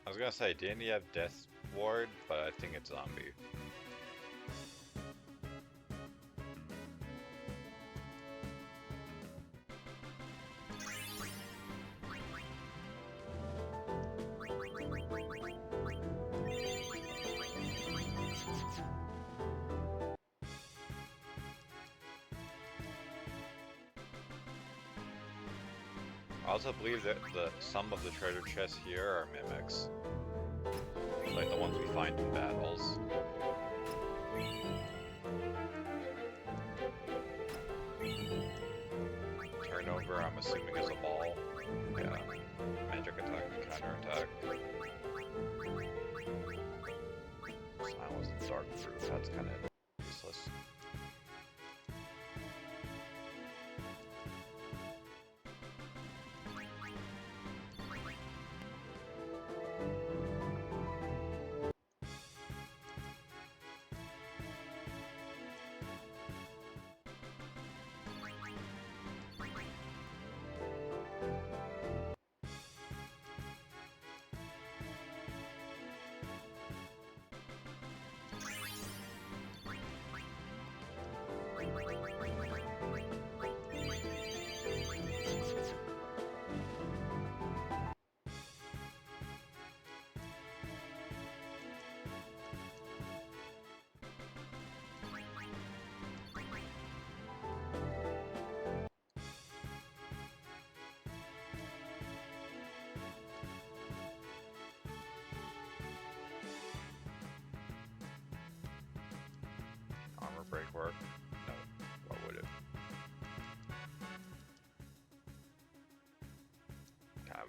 I was gonna say, didn't he have Death Ward? But I think it's zombie. I also believe that some of the treasure chests here are mimics. Like the ones we find in battles. Turnover, I'm assuming, is a ball. Yeah. Magic attack and counter attack. Silence and dark proof, that's kind of useless.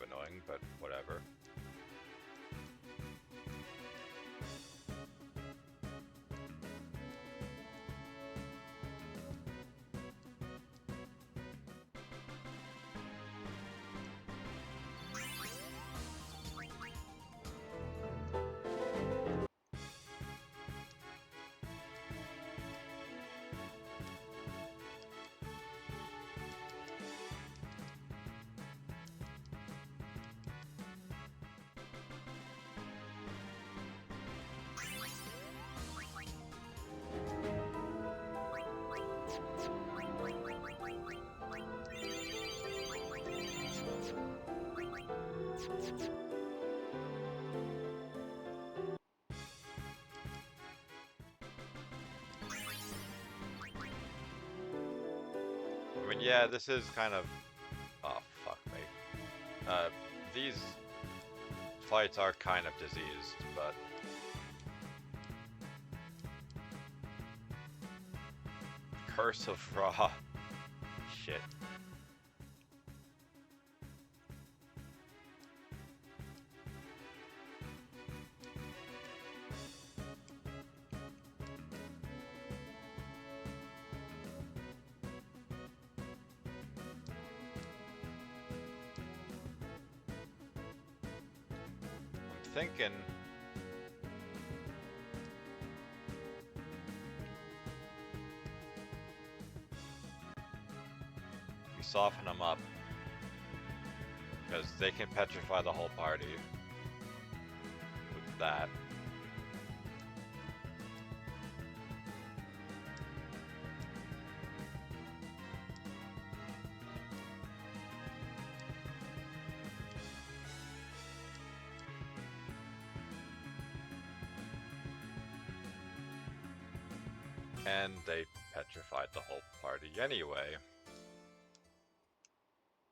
annoying, but whatever. I mean, yeah, this is kind of... Oh, fuck me. These fights are kind of diseased, but... Curse of Ra. Shit. Thinking we soften them up because they can petrify the whole party with that. And they petrified the whole party anyway.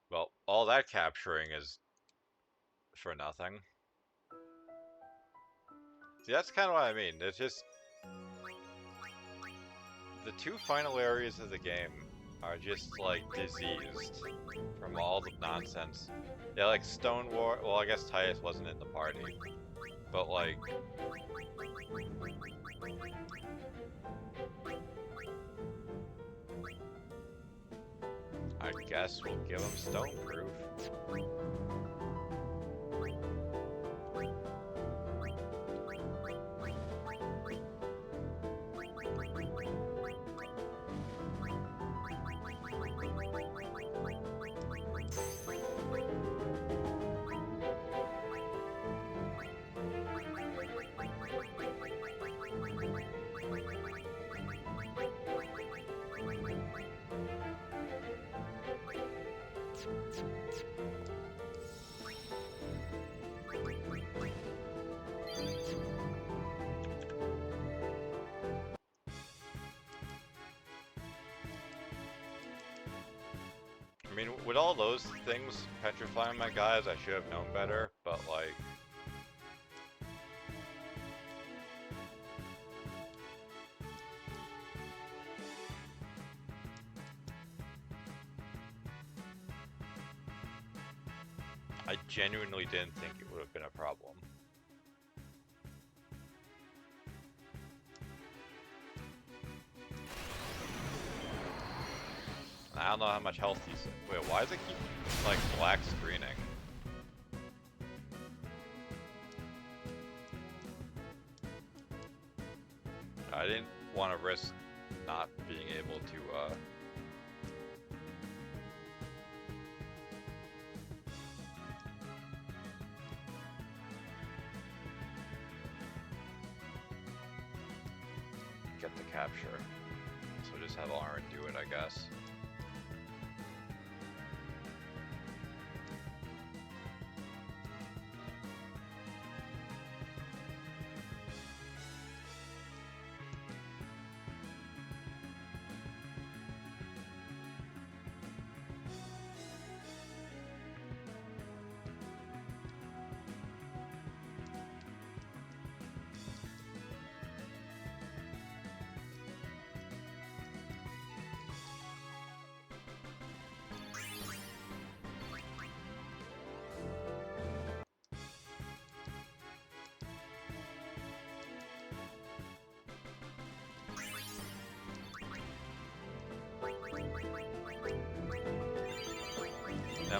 Well, all that capturing is for nothing. See, that's kind of what I mean. It's just... The two final areas of the game are just, like, diseased from all the nonsense. Yeah, like Stone War... Well, I guess Titus wasn't in the party. But, like... I guess we'll give him stone proof. I mean, with all those things petrifying my guys, I should have known better, but like... I genuinely didn't think it would have been a problem. I don't know how much health he's... Wait, why does it keep, like, black screening? I didn't want to risk not being able to, get the capture. So just have Aaron do it, I guess.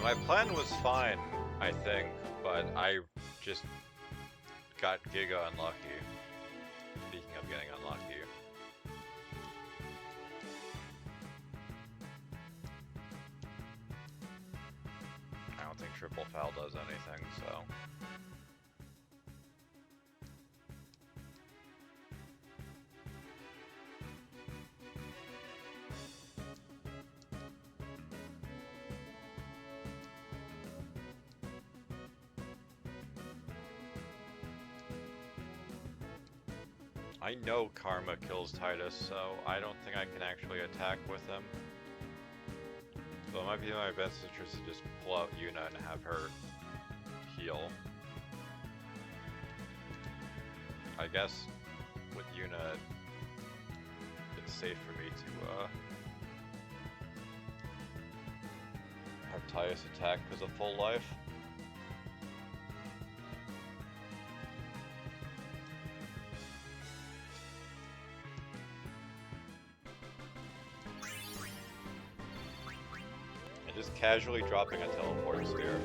my plan was fine, I think, but I just got Giga unlucky. Speaking of getting unlucky. I don't think Triple Foul does anything, so... I know Karma kills Titus, so I don't think I can actually attack with him. So it might be in my best interest to just pull out Yuna and have her heal. I guess with Yuna, it's safe for me to have Titus attack because of full life. Just casually dropping a teleport sphere.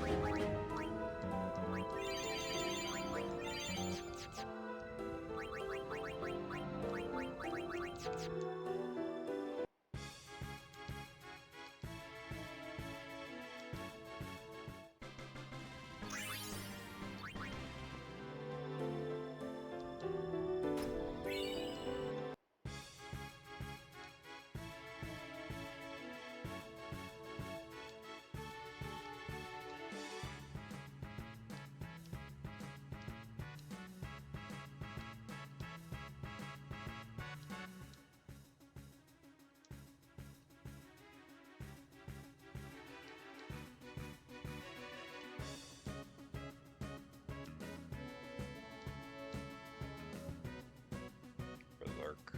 Berserk.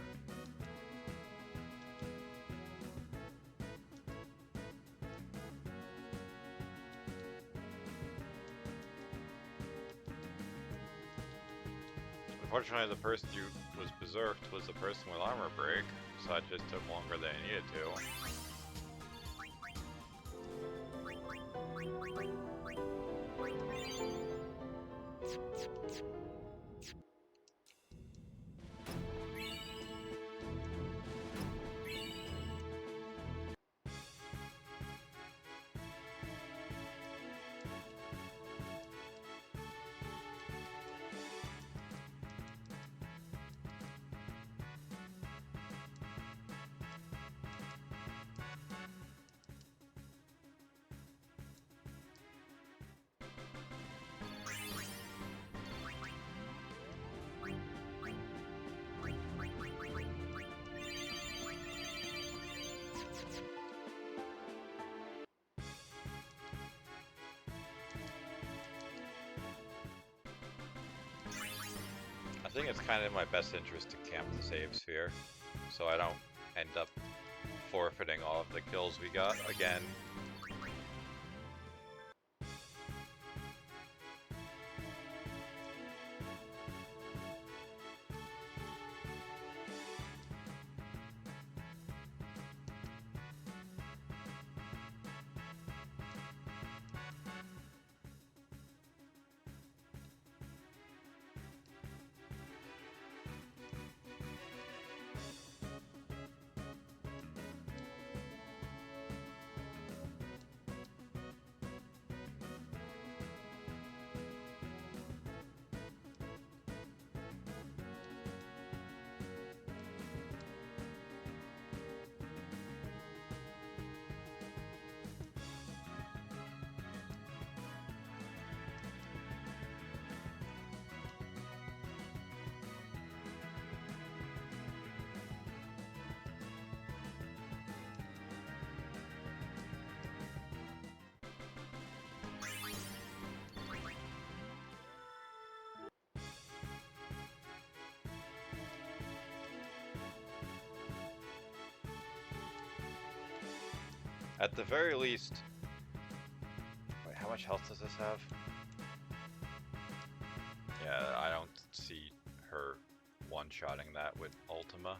Unfortunately, the person who was berserked was the person with armor break, so it just took longer than it needed to. I think it's kind of in my best interest to camp the save sphere, so I don't end up forfeiting all of the kills we got again. At the very least... Wait, how much health does this have? Yeah, I don't see her one-shotting that with Ultima.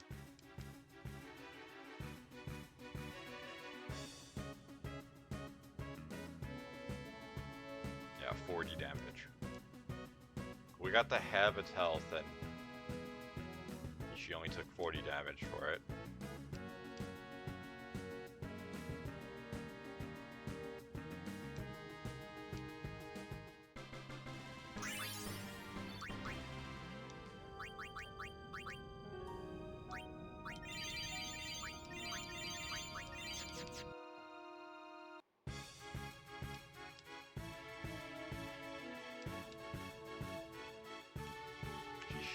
40 damage. We got to halve its health, and she only took 40 damage for it.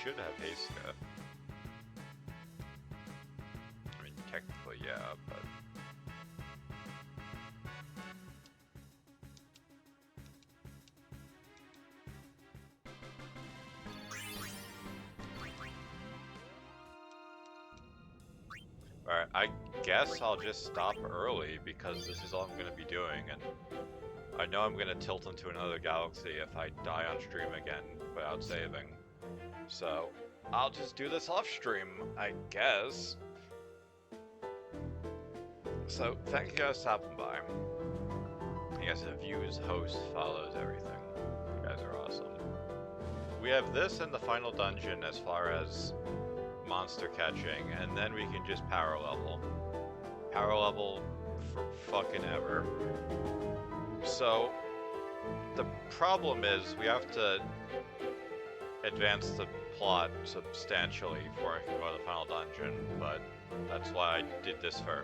Should have Haska. I mean, technically, yeah, but... Alright, I guess I'll just stop early, because this is all I'm going to be doing, and I know I'm going to tilt into another galaxy if I die on stream again without saving. So, I'll just do this off stream, I guess. So, thank you guys for stopping by. You guys have views, host, follows, everything. You guys are awesome. We have this in the final dungeon as far as monster catching, and then we can just power level. Power level for fucking ever. So, the problem is we have to advance the plot substantially before I can go to the final dungeon, but that's why I did this first.